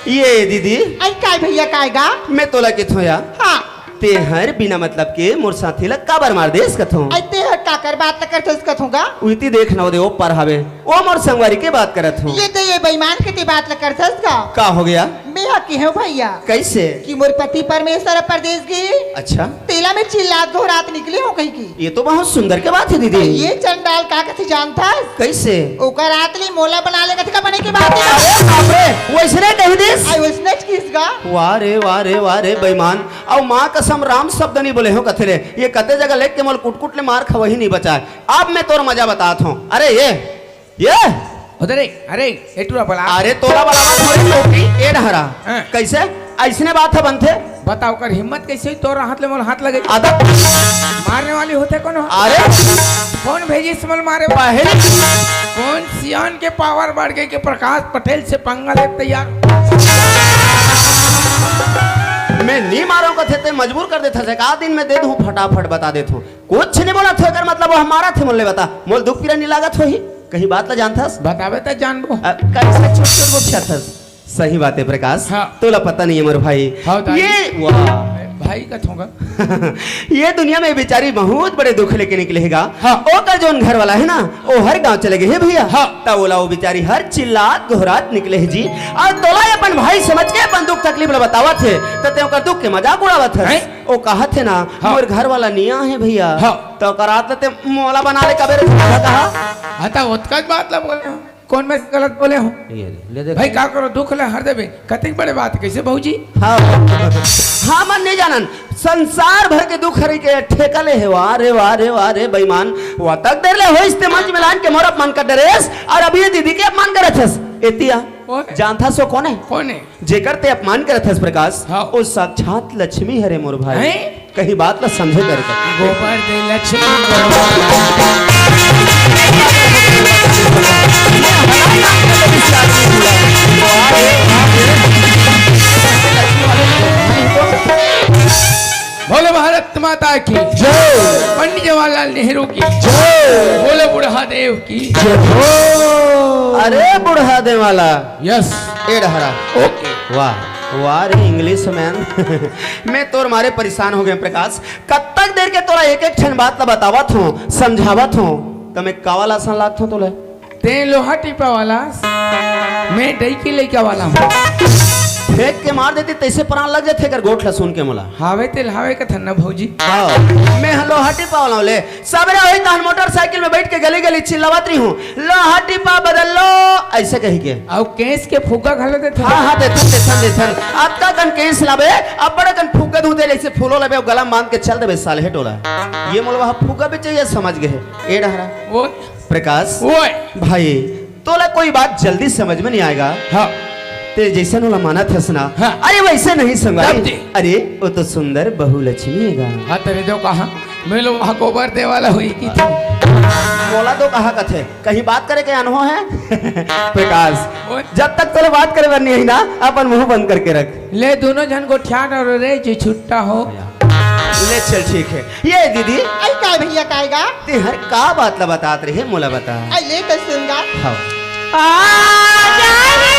ये दीदी आई काय भैया कायगा? मैं तोला के थोया। हाँ। ते हर बिना मतलब के मोर साथी ला काबर मार देस कथो? आई ते काकर बात न करते उसका थोगा। उइती देख ना दे ओ पर हवे ओ मोर संगवारी के बात करत हूँ। ये तो ये बेईमान के ते बात न करते उसका। का हो गया? मैं हकी हूँ भैया। कैसे? कि मोर पति परमेश्वर परदेश गए। अच्छा तेला में चिल्लात घोरात निकले हो कहीं की। ये तो बहुत सुंदर के बात है दीदी। ये चंडाल का कथी जानता है? कैसे? ओकर रातली मोला बना ले कथी का बने की बात है। अरे बाप रे वैसने कह दिस। आई उसने किसका? वाह रे बेईमान और माँ कसम राम शब्द नहीं बोले हो कथे ये कते जगह लेके मोल कुट ले मार खवही नहीं बचा। अब मैं तोर मजा बताता हूँ। अरे ये ये उधर अरे एटूरा बोला अरे तोला वाला बात थोड़ी टोपी ए ढहरा हाँ। कैसे ऐसने बात है बनते बताओ कर हिम्मत कैसे हुई तोरा हाथ ले मोल हाथ लगे आदत मारने वाली होते कौन हो? अरे कौन भेजी समल मारे पहले कौन सियान के पावर बढ़ गए कि प्रकाश पटेल से पंगा ले तैयार मैं नहीं मारो कथे ते मजबूर कर देता से का दिन में दे दूं फटाफट बता देता हूं कुछ नहीं बोला था कर मतलब वो हमारा थे मोले बता मोल दुख पीरा नहीं लागत हो ही कहीं बात ला जानथस बतावे तो जानबो कैसे छोट छोट गोपिया थस सही बात है प्रकाश हाँ। तोला पता नहीं है मोर भाई हाँ, तो ये वाह भाई का थोंगा ये दुनिया में बेचारी बहुत बड़े दुख लेके निकलेगा हाँ। ओकर जोन घर वाला है ना वो हर गांव चले गए है भैया हाँ। तब बोला वो बेचारी हर चिल्लात घोरात निकले है जी और तोला अपन भाई समझ के अपन दुख तकलीफ ला बतावा थे तो ते ओकर दुख के मजाक उड़ावत है हैं? वो कहा थे ना हाँ। मोर घर वाला निया है भैया हाँ। तो करात ते मोला बना ले कबे कहा आता उत्कच बात ला बोले हो कौन मैं गलत बोले हो ले देख भाई का करो दुख ले हर देबे कतिक बड़े बात कैसे बहुजी हाँ हाँ मन नहीं जानन संसार भर के दुख हरी के ठेकले है वाह रे बेईमान वो तक देर ले हो इस्ते मंच मिलान के मोर अपमान कर डरेस और अभी ये दीदी के अपमान करत हस एतिया ओए। जानथा सो कौन है कौन है जेकर ते अपमान करत हस प्रकाश हाँ। वो साक्षात लक्ष्मी हरे मोर भाई हैं? कहीं बात ला समझे कर गोबर दे लक्ष्मी बोले भारत माता की जय पंडित जवाहरलाल नेहरू की जय बोले बुढ़ा देव की अरे बुढ़ा दे वाला यस ए डहरा ओके वाह रे इंग्लिश मैन मैं तोर मारे परेशान हो गए प्रकाश कब तक देर के तोरा एक एक क्षण बात ला बतावत हूँ समझावत हूँ तो मैं कावाला सन लागत हूँ तोले ते लोहा टिपा वाला मैं डई की लेके वाला हूँ फेंक के मार देती तैसे प्राण लग जाते कर गोठ लसून के मोला हावे तेल हावे का थन्ना भौजी हाँ मैं लोहाटी पावला ले सबरे वही तहन मोटरसाइकिल में बैठ के गली गली चिल्लावत रही हूँ लोहाटी पा बदल लो ऐसे कही के और केस के फुग्गा घाले देते हाँ देथन आपका कन केस लाबे अब बड़ा कन फुग्गा दूं दे ऐसे फूलो लबे गला बांध के चल देबे साल हे टोला ये मोलवा फुग्गा भी चाहिए समझ गए ए डहरा वो प्रकाश ओए भाई तोला कोई बात जल्दी समझ में नहीं आएगा हाँ तेरे जैसा नोला माना था सुना हाँ। अरे वैसे नहीं संगवारी समझे। अरे वो तो सुंदर बहु लक्ष्मी है हाँ तेरे दो कहा मैं लोग वहाँ गोबर दे वाला हुई की थी बोला तो कहा कथे कहीं बात करे के अनुभव है प्रकाश ओए। जब तक तोले बात करे बनी है ना अपन मुंह बंद करके रख ले दोनों जन को ठ्यान और रे जो छुट्टा हो ले चल ठीक है ये दीदी आई काय भैया कायगा ते हर का बात ला बतात रहे मोला बता आई ले तो सुनगा हाँ धनी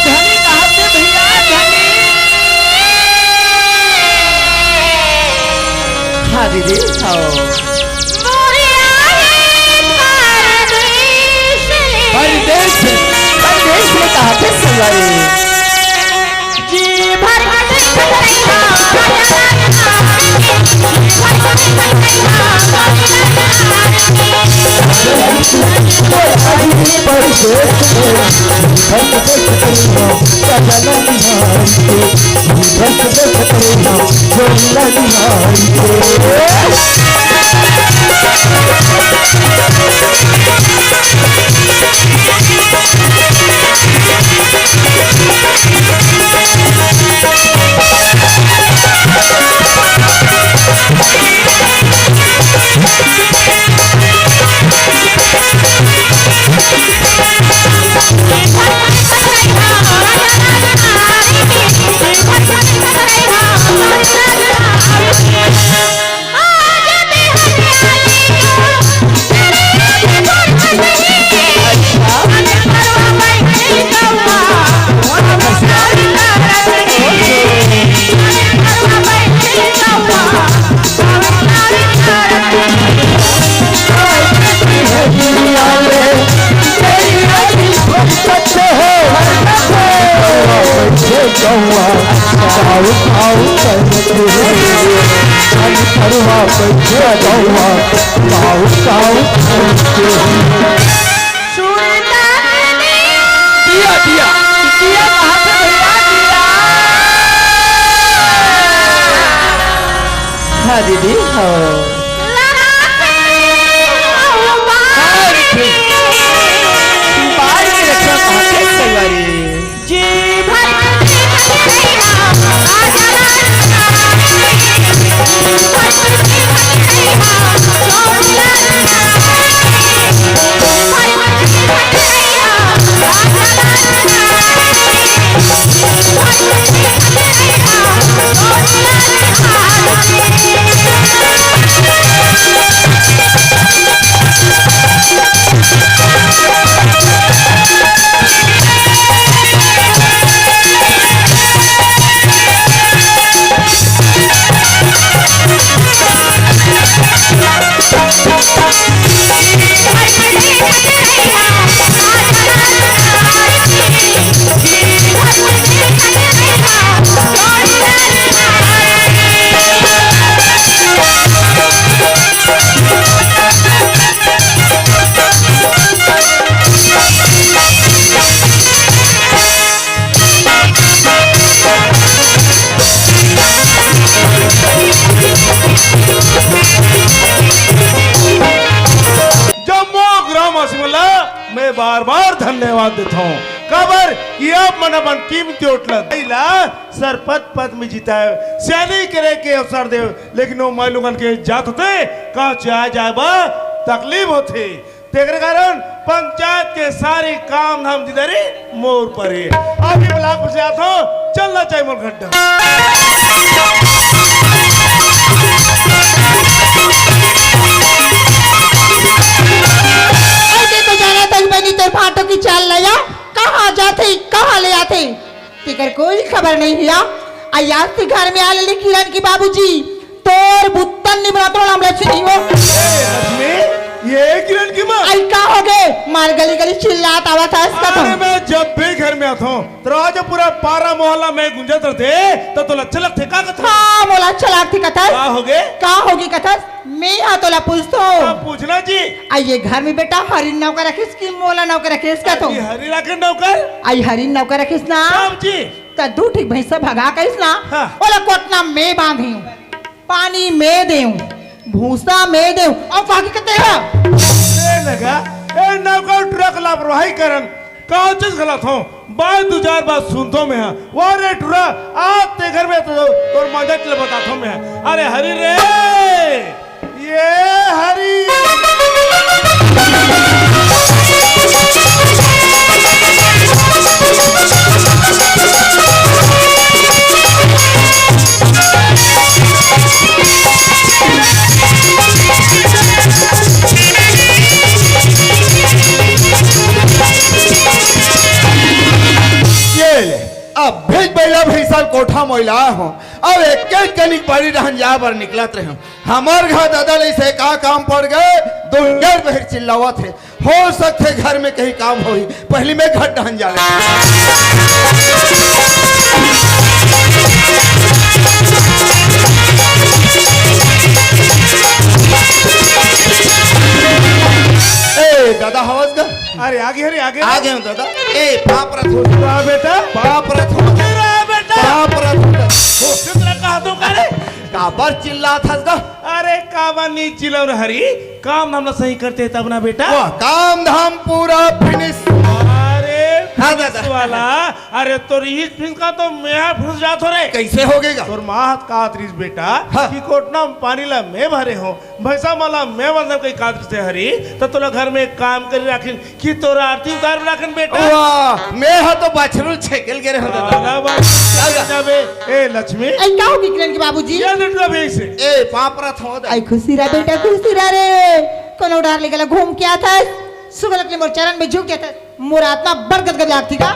धनी कहा से भैया धनी हाँ दीदी हाँ परदेश परदेश में कहा थे संगवारी दिया दिया दिया कहा से भैया दिया हाँ दीदी हाँ मैं बार बार धन्यवाद देता हूँ खबर कि अब मन अपन कीमती उठल दैला सरपत पद में जीता है सियानी करे के अवसर दे लेकिन वो मैं लोगन के जात होते कहाँ चाह जाए बा तकलीफ होते तेरे कारण पंचायत के सारे काम धाम जिधरी मोर पर है अभी ब्लॉक से आता हूँ चलना चाहिए मोर घंटा तो जाना तक बनी तेरे फाटो की चाल लिया कहाँ जाते कहाँ ले आते तेकर कोई खबर नहीं हिया आज के घर में आले किरण की बाबूजी तोर बुत्तन निभा तो हम लक्ष्मी हो लक्ष्मी ये किरण की माँ आई का हो गए मार गली गली चिल्लात आवा था इसका अरे मैं जब भी घर में आता हूँ तो आज पूरा पारा मोहल्ला में गुंजत रहते तो अच्छा लगते का कथा हाँ मोला अच्छा लगती कथा का हो गए का होगी कथा मैं यहाँ तोला पूछतो पूछना जी आइए घर में बेटा हरिन नौकर रखिस की मोला नौकर रखिस का तो हरी राखन नौकर आई हरिन नौकर रखिस ना साहब जी त दू ठीक भैंसा भगा कइस ना हाँ। ओला कोटना में बांधी पानी में देऊं भूसा में देऊं और बाकी कते है ए लगा ए नौकर ट्रक लापरवाही करन का चीज गलत हो बाय दो चार बात सुनतो में है वो रे टुरा आज ते घर में तो और मजा चल बतातो में है अरे हरी रे ये हरी अब भेज बैला भैसा कोठा मोइला हो अब एक कनिक बड़ी रहन जा बर निकलत रहे हमार घर दादा ले से का काम पड़ गए दुनियर बहर चिल्लावत है हो सकते घर में कहीं काम होई पहले मैं घर डहन जा ए दादा हवस गा अरे आगे आगे हूं दादा ए बाप रथ हो रहा बेटा बाप रथ हो रहा बेटा बाप रथ हो कितना कहा तो करे काबर चिल्ला था गा अरे कावा नी चिल्ला हरी काम हम सही करते तब ना बेटा वाह काम धाम पूरा फिनिश अरे हाँ दादा वाला अरे तो रिहिस फिस का तो मैं फंस जात हो रे कैसे हो गएगा तोर माहत का त्रिस बेटा हाँ। कि कोटना में पानी ला मैं भरे हो भैसा माला मैं मतलब कई कात्र से हरी तो तोला घर में काम कर राखिन कि तोरा आरती उतार राखन बेटा वाह मैं हा तो बछरू छेकल गे रे हो दादा आला बात जाबे ए लक्ष्मी आई का होगी किरण की बाबूजी ये लटका भी से ए बाप रथ हो आई खुशी रा बेटा खुशी रा रे कोनो डार लेके घूम के आता सुगल के मोर चरण में झुक जाता मोर आत्मा बरगद गद लागती का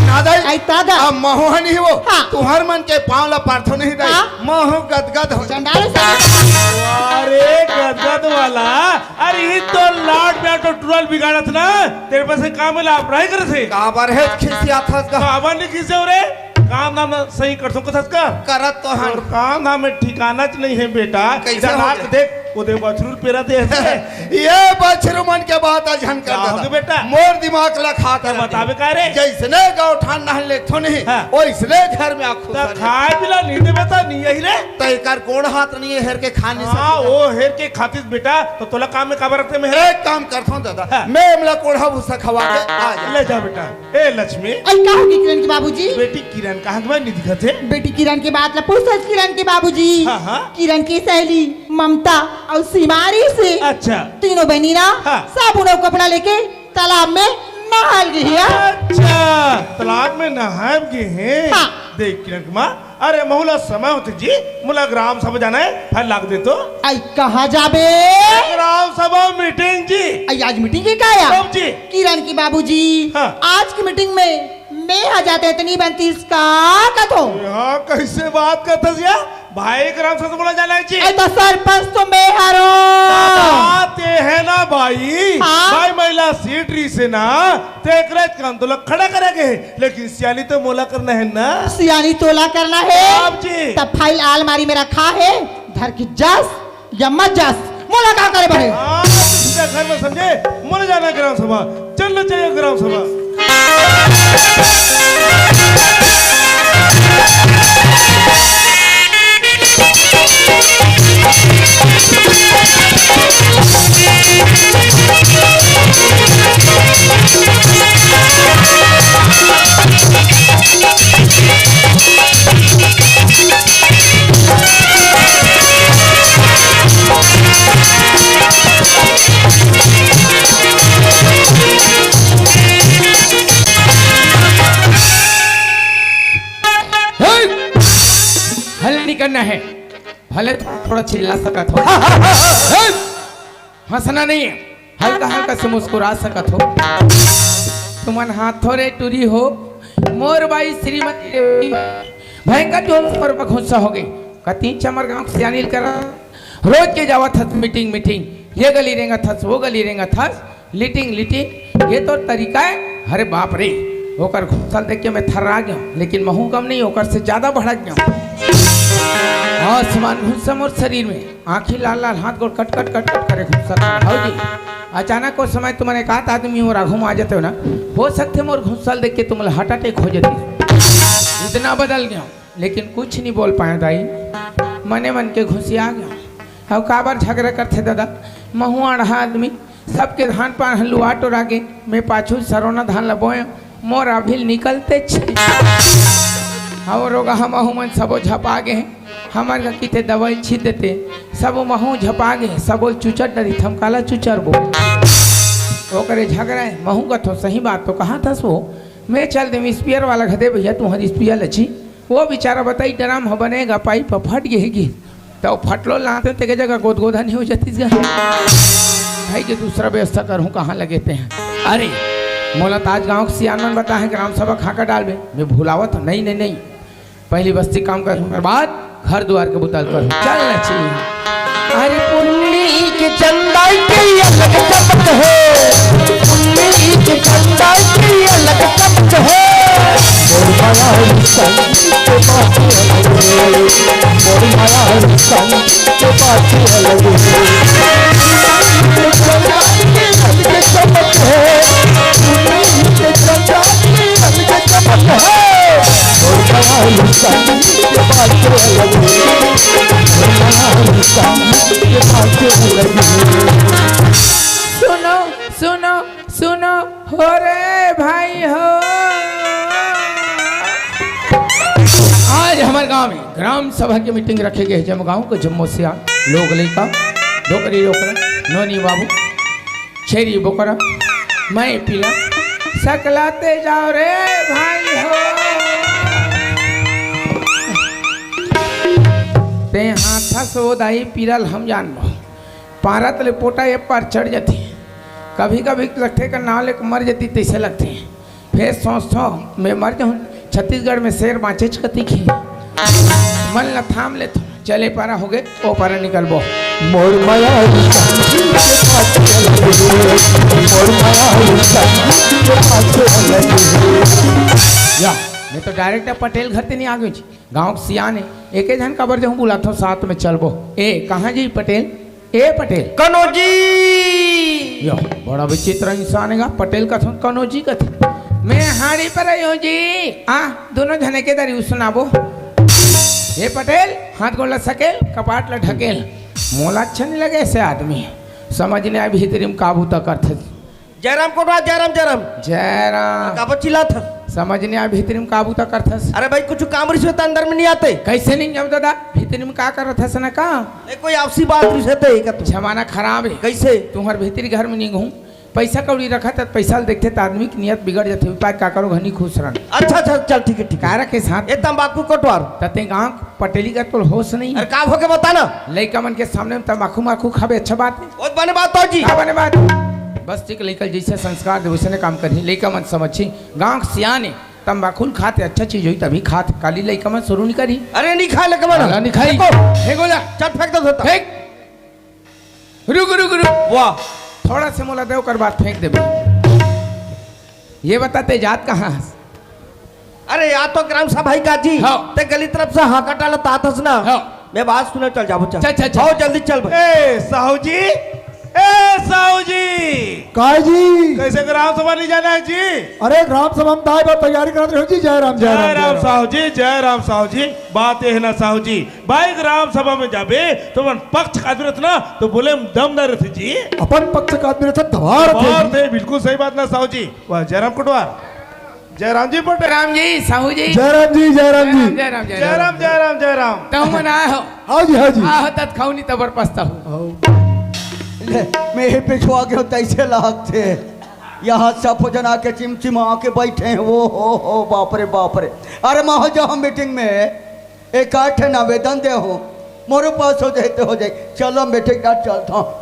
नादा आई तादा अब मोह नहीं वो हाँ। तुहर मन के पांव ला पार्थो नहीं दे हाँ। मोह गदगद हो चंडाल से अरे गदगद वाला अरे ये तो लाड में तो ट्रोल बिगाड़त ना तेरे पास काम में लाभ रही करे थे काबर है खिसिया था गा कावन ने किसे हो रे काम धाम सही कर सको का करत तो हन और काम धाम में ठिकाना च नहीं है बेटा कैसे इधर हो आके गया? देख वो देख बछरू पेरा दे ये बछरू मन के बात अजहन कर का हो दादा गया बेटा? मोर दिमाग ला खाता बतावे का रे जैसने गाँव ठान नहल ले थो नहीं हाँ। ओइसने घर में आखो तो खाए पिला नहीं दे बेटा नहीं यही रे तैकार कोड़ हाथ नहीं है हेर के खाने हाँ से वो हेर के खातिर बेटा तो तोला काम में काबर रखते में है एक काम करता हूँ दादा हाँ। मैं हमला कोढ़ा भूसा खवा के आ जा ले जा बेटा ए लक्ष्मी आई का होगी किरण की बाबूजी बेटी किरण कहाँ के नहीं दिखत है बेटी किरण की बात ला पूछ किरण की बाबूजी हाँ, हाँ। किरण की सहेली ममता और सिमारी से अच्छा तीनों बहनी ना हाँ। साबुन और कपड़ा लेके तालाब में नहाल गई है अच्छा तालाब में नहाए गए हैं हाँ। देख किरण कुमार अरे बहुला समय होते जी मुला ग्राम सभा जाना है फिर लाग दे तो आई कहाँ जाबे ग्राम सभा मीटिंग जी आई आज मीटिंग के काया कब जी किरण की बाबूजी हाँ। आज की मीटिंग में मैं आ जाते इतनी बनती इसका कथो यहाँ कैसे बात करते जिया भाई ग्राम सभा बोला जाना है जी आई तो सरपंच तो मैं हारो आते है ना भाई हाँ। भाई महिला सीटरी से ना तेकरेज का आंदोलन खड़ा करेंगे लेकिन सियाली तो मोला करना है ना सियानी तोला करना है आप जी। तब फाइल आलमारी में रखा है धर की जस या मत जस मोला का करे बड़े हाँ, तो सीधा घर में समझे मोला जाना है ग्राम सभा चलना चाहिए ग्राम सभा न है भले थोड़ा चिल्ला सकत हो हंसना नहीं है हल्का हल्का से मुस्कुरा सकत हो तुमन हाथों रे टूरी हो मोर बाई श्रीमती देवी भयंकर जो पर गुस्सा हो गई कती चमर गांव से अनिल कर रोज के जावा था मीटिंग मीटिंग ये गली रेंगा था वो गली रेंगा था लीटिंग लीटिंग ये तो तरीका है अरे बाप रे होकर घुसल देख के मैं थर्रा गया लेकिन महू कम नहीं होकर से ज्यादा बढ़ गया आसमान घुसा मोर शरीर में आंखी लाल लाल हाथ गोड़ कट कट कट कट करे घुसा हो जी अचानक उस समय तुम्हारे कहा था आदमी और आघू में आ जाते हो ना हो सकते मोर घुसल देख के तुम हार्ट अटैक हो जाती इतना बदल गया लेकिन कुछ नहीं बोल पाया दाई मने मन के घुसिया गया अब काबर झगड़ा करते दादा महू आढ़ा आदमी सबके धान पान हल्लू आटो रागे मैं पाछू सरोना धान लबोए मोर अभिल निकलते और रोगा हम महू मन सबो झपा गए हमारे का किते दवाई छीट देते सब महू झपा गए सब चुचर डरी थमकाला चुचर बो वो करे झगड़ा है महू का तो सही बात तो कहाँ था सो मैं चल दे स्पीयर वाला घदे भैया तुम्हारी स्पीयर लची वो बेचारा बताई ड्राम हो बनेगा पाइप फट गएगी तो फटलो लाते ते जगह गोद गोदा नहीं हो जाती भाई के दूसरा व्यवस्था करूँ कहाँ लगेते हैं अरे मोला ताज गाँव के सियान बता है ग्राम सभा खाकर डालबे मैं भूलावत नहीं नहीं नहीं पहली बस्ती काम करूँ बाद घर द्वार के बुतल कर चलना चाहिए अरे पुन्नी के चंदा के अलग चमक है पुन्नी के चंदा के अलग चमक है मोर माया संग के बात अलग है मोर माया संग के बात अलग है चंदा के अलग चमक है पुन्नी के चंदा के अलग चमक है मोर माया संग के बात अलग है सुनो सुनो सुनो हो रे भाई हो आज हमारे गांव में ग्राम सभा की मीटिंग रखे गए जम गांव को जम्मू से लोग लेका डोकरी डोकरा नोनी बाबू छेरी बोकरा मैं पीला सकलाते जाओ रे भाई हो ते हाथा सो दाई पीरल हम जानबो पारा तले पोटा ये पर चढ़ जाती कभी कभी लगते का नाव लेकर मर जाती तैसे लगते फिर सोचो मैं मर जाऊँ छत्तीसगढ़ में शेर बाँचे कती खी मन ल थाम ले तो चले पारा हो गए ओ पारा निकलबो मोर माया या मैं तो डायरेक्ट पटेल घर ते नहीं आ गई गाँव के सियान है एक जन कबर जाऊँ बुलाता साथ में चलबो ए कहाँ जी पटेल ए पटेल कनौजी यो बड़ा विचित्र इंसान है पटेल का कनौजी का था मैं हाड़ी पर आई हूँ जी दोनों जने के दरी सुनाबो ए पटेल हाथ गोला सकेल कपाट ला ढकेल मोला अच्छा नहीं लगे ऐसे आदमी समझ नहीं आए भीतरी में काबू तक करते जयराम कोटवा जयराम जयराम जयराम काबर चिल्लात हस? समझ नहीं आए भीतरी में काबू तक करते अरे भाई कुछ काम रिश्ते तो अंदर में नहीं आते कैसे नहीं जब दादा भीतरी में का कर था ना का कोई आपसी बात रिश्ते का तू जमाना खराब है कैसे तुम्हारे भीतरी घर में नहीं घूम पैसा कौड़ी रखा था पैसा देखते तो आदमी की नियत बिगड़ जाती उपाय का करो घनी खुश रहना अच्छा अच्छा चल ठीक है ठीक है के साथ ये तंबाकू कटवार तते गाँव पटेली का तो होश नहीं अरे का होके बता ना लड़का मन के सामने में तंबाकू माखू खावे अच्छा बात है बहुत बने बात तो जी क्या बने बात बस ठीक लड़का जैसे संस्कार दे वैसे काम करनी लड़का मन समझी गाँव सियाने तंबाकू खाते अच्छा चीज हुई तभी खाते काली लड़का मन शुरू नहीं करी अरे नहीं खा लेके मन नहीं खाई फेंको जा चल फेंक दो फेंक रुक रुक रुक वाह थोड़ा से मोला देव कर बात फेंक दे ये बताते जात कहाँ अरे या तो ग्राम सभा का जी हाँ। ते गली तरफ से हाँ कटाला तातस ना हाँ। मैं बात सुने चल जाबो चल चल, चल। आओ जल्दी चल भाई ए साहू जी ए साहू जी काय जी कैसे ग्राम सभा नहीं जाना है जी अरे ग्राम सभा में ताई बार तैयारी करते रहो जी जय राम जय राम जय राम साहू जी जय राम साहू जी बात ये है ना साहू जी भाई ग्राम सभा में जाबे तो मन पक्ष का रहत ना तो बोले दम न रहते जी अपन पक्ष का आदमी रहता दवार और थे बिल्कुल सही बात ना साहू जी वाह जयराम कुटवार जयराम जी पटेल राम जी साहू जी जय राम जी जय राम जी जय राम जय राम जय राम जय राम तो मन आए हो हाँ जी हाँ जी आहो तत खाऊ नहीं तबर पछता हूँ मैं ही पिछवा के तैसे लागते यहाँ सब जना के चिमचिमा के बैठे हैं वो हो बाप रे अरे महा जहाँ मीटिंग में एक आठ आवेदन दे हो मोरे पास हो जाए तो हो जाए। चलो बेटे का चलता हूँ।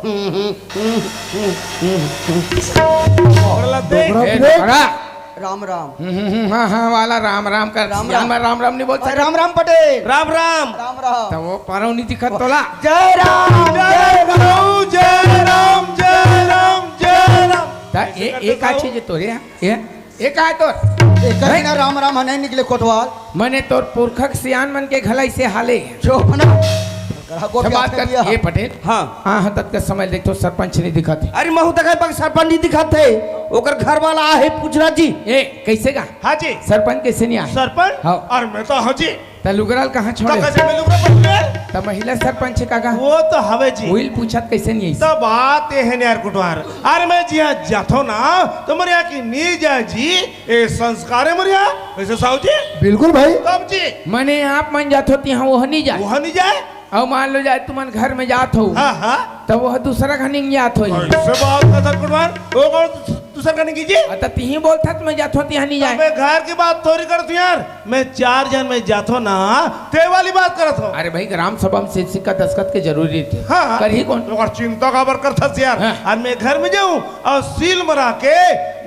बोला देख डोकरा ए, ब्रेक। डोकरा। राम राम। हाँ हाँ वाला राम राम कर राम राम राम। राम राम नहीं बोल सकता। राम राम पटेल। राम राम राम राम। तो वो पारो नहीं दिखत तोला। जय राम जय राम जय राम जय राम जय राम। ता एक आ चीज तोरे ये एक आ तोर एक ना राम राम नहीं निकले कोतवाल मने तोर पुरखक सियान मन के घलाई से हाले जो बना को बात कर ये पटेल हाँ हाँ तक के समय देखो सरपंच नहीं दिखत है। अरे महू तक पक सरपंच नहीं दिखाते ओकर घर वाला आहे पूछना जी। ए कैसे का हाँ जी सरपंच कैसे नहीं आए सरपंच हाँ। और मैं तो हाँ जी ता लुगराल कहाँ तो छोड़े कैसे मिलूंगा पटले ता महिला सरपंच का का वो तो हवे जी वही पूछत कैसे नहीं आई तो बात ये है ना यार कुटवार अरे मैं जी यहाँ जातो ना तो मेरे यहाँ की नी जा जी ये संस्कार है मेरे यहाँ वैसे साहू जी बिल्कुल भाई। तब जी मने आप मन जात होती हाँ वो नहीं जाए वहाँ नहीं जाए और मान लो जाए तुमन घर में जात हो हाँ हाँ तो वह दूसरा घर नहीं जात हो ऐसे बात का था कुटवार वो कौन दूसरा करने कीजिए अतः तीही बोलता तो मैं जात होती हाँ नहीं जाए मैं घर की बात थोड़ी करती यार मैं 4 जन में जातो ना ते वाली बात करत हो अरे भाई ग्राम सभा में सिक्का दस्खत के जरूरी थे हाँ कर ही कौन तो और चिंता का बर करता यार हाँ। और मैं घर में जाऊं और सील मरा के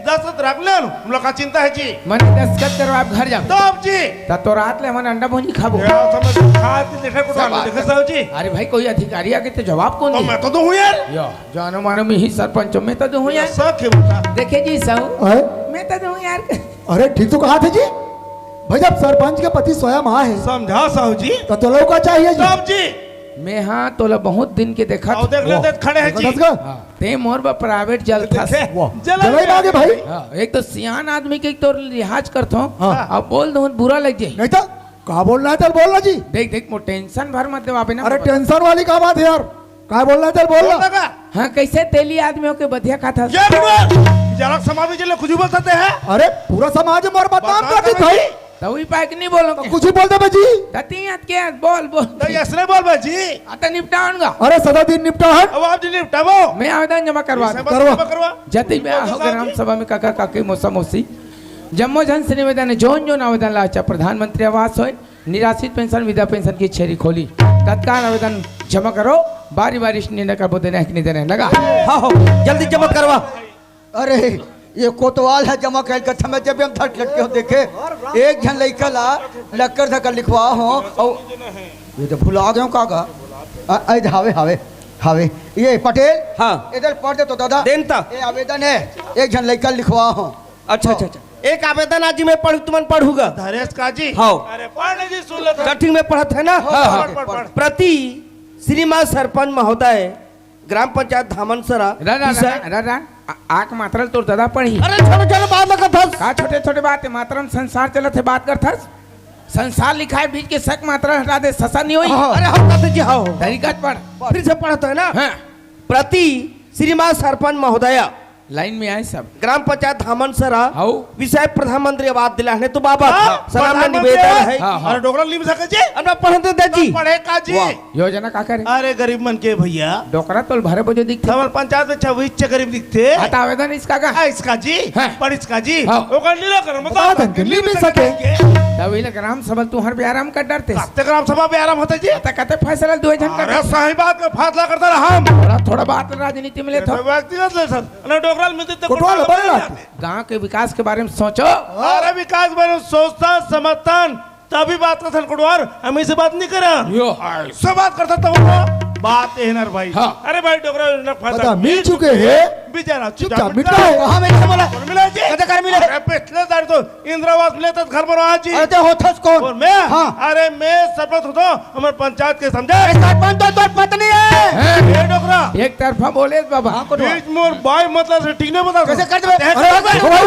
दस्तखत रख ले हम लोग का चिंता है जी मने दस्खत करो आप घर जाओ तो अब जी ता तो रात ले मन अंडा भुंजी खाबो यार समझ खाती देखा कुटवार सब देखा साहू जी अरे भाई कोई अधिकारी आके तो जवाब कौन तो दे मैं तो दूं यार यो जानो मानो में ही सरपंच मैं तो दूं यार सब के बता देखे जी साहू अरे मैं तो दूं यार अरे ठीक तो कहा थे जी भाई जब सरपंच के पति स्वयं आए हैं समझा साहू जी तो लोगों का चाहिए जी। तब जी मैं हाँ तोला बहुत दिन के देखा आओ देख लेते खड़े हैं जी का ते मोर बा प्राइवेट जल था जलाई मांगे भाई। हाँ, एक तो सियान आदमी के तो लिहाज करतो हाँ। अब बोल दो बुरा लग जाए नहीं तो कहा बोलना है चल बोलना जी। देख देख मो टेंशन भर मत देवा बिना अरे टेंशन वाली क्या बात है यार कहा बोलना है चल बोलना। लगा हाँ कैसे तेली आदमियों के बधिया खाता ये बिल्कुल जरा समाज में कुछ भी बोलते हैं अरे पूरा समाज में बदनाम कर दी भाई। तो वही पाक नहीं बोलो तो कुछ ही बोलते भाई। ततीयत के बोल बोल तो इसने बोल भाई जी आता निपटाऊंगा अरे सदा दिन निपटा है। अब आप जी निपटावो मैं आवेदन जमा करवा दूं। करवा। जति में हो ग्राम सभा में काका काकी मौसा मौसी जम्मो जन से निवेदन है जोन जोन आवेदन लाचा प्रधानमंत्री आवास हो निराश्रित पेंशन विधवा पेंशन की छेरी खोली तत्काल आवेदन जमा करो बारी बारिश निर्णय का बोधे नहीं देने लगा हाँ हो जल्दी जमा करवा। अरे ये कोतवाल है जमा कर कथा में जब हम थट लटके हो देखे एक जन लड़का ला लक्कर धक्कर लिखवा हो और ये तो भुला गए काका हावे हावे हावे ये पटेल हाँ इधर पढ़ दे तो दादा देन ता ये आवेदन है एक जन लड़का लिखवा हो अच्छा अच्छा अच्छा एक आवेदन आज मैं पढ़ तुमन पढ़ूंगा। धरेश का जी हाँ अरे पढ़ने जी सुन लेते कठिन में पढ़त है ना। हाँ, पढ़, पढ़, पढ़। प्रति श्रीमान सरपंच महोदय ग्राम पंचायत धामनसरा रा रा रा रा आक मात्रल तोर दादा पढ़ी अरे चलो चलो बात लगा था का छोटे छोटे बात है मातरम संसार चलत है बात कर थस संसार लिखा है बीच के सक मात्रा हटा दे ससा नहीं हुई अरे हम कहते जी हाँ तरीका पढ़ फिर से पढ़ता है ना। हाँ प्रति श्रीमान सरपंच महोदय लाइन में आए सब ग्राम पंचायत धामनसरा हाउ विषय प्रधानमंत्री आवास दिलाने तो बाबा हाँ, सामने प्रधानमंत्री निवेदन है। हाँ, हाँ। अरे डोकरा लिम सके जी अब पढ़ते दे जी पढ़े का जी वाह। योजना का करे अरे गरीब मन के भैया डोकरा तो भरे बजे दिखते हमारे पंचायत में 26 गरीब दिखते आता आवेदन इसका का इसका जी हाँ। पर इसका जी हाँ। वो कर लीला कर बता दें कि लिम सके। तब इले ग्राम सभा तू हर आराम कर डरते रास्ते ग्राम सभा में आराम होता जी आता कहते फैसला दो जन अरे का सही बात का फैसला करता रहा हम थोड़ा थोड़ा बात राजनीति में ले तो व्यक्तिगत ले सर अरे डोकरा मिलते तो कोटवाल बड़े लाते। गांव के विकास के बारे में सोचो अरे विकास बारे में सोचता समझता तभी बात करता कुटवार हम इसे बात नहीं करें यो सब बात करता तब बात है नर भाई हाँ। अरे भाई डोकरा ने बता फैसला मिल चुके हैं बेचारा चुपचाप मिटा है। कहाँ में क्या बोला कौन मिला जी कदे कर मिले अरे पिछले साल तो इंदिरावास मिले तो घर पर आज जी अरे ते होथस कौन और मैं हाँ। अरे मैं सरपंच होता हमारे पंचायत के समझे सरपंच तो तोर पत्नी है ये डोकरा एक तरफा बोले बाबा बीच में और बाई मतलब से ठीक नहीं बता कैसे कर दे अरे डोकरा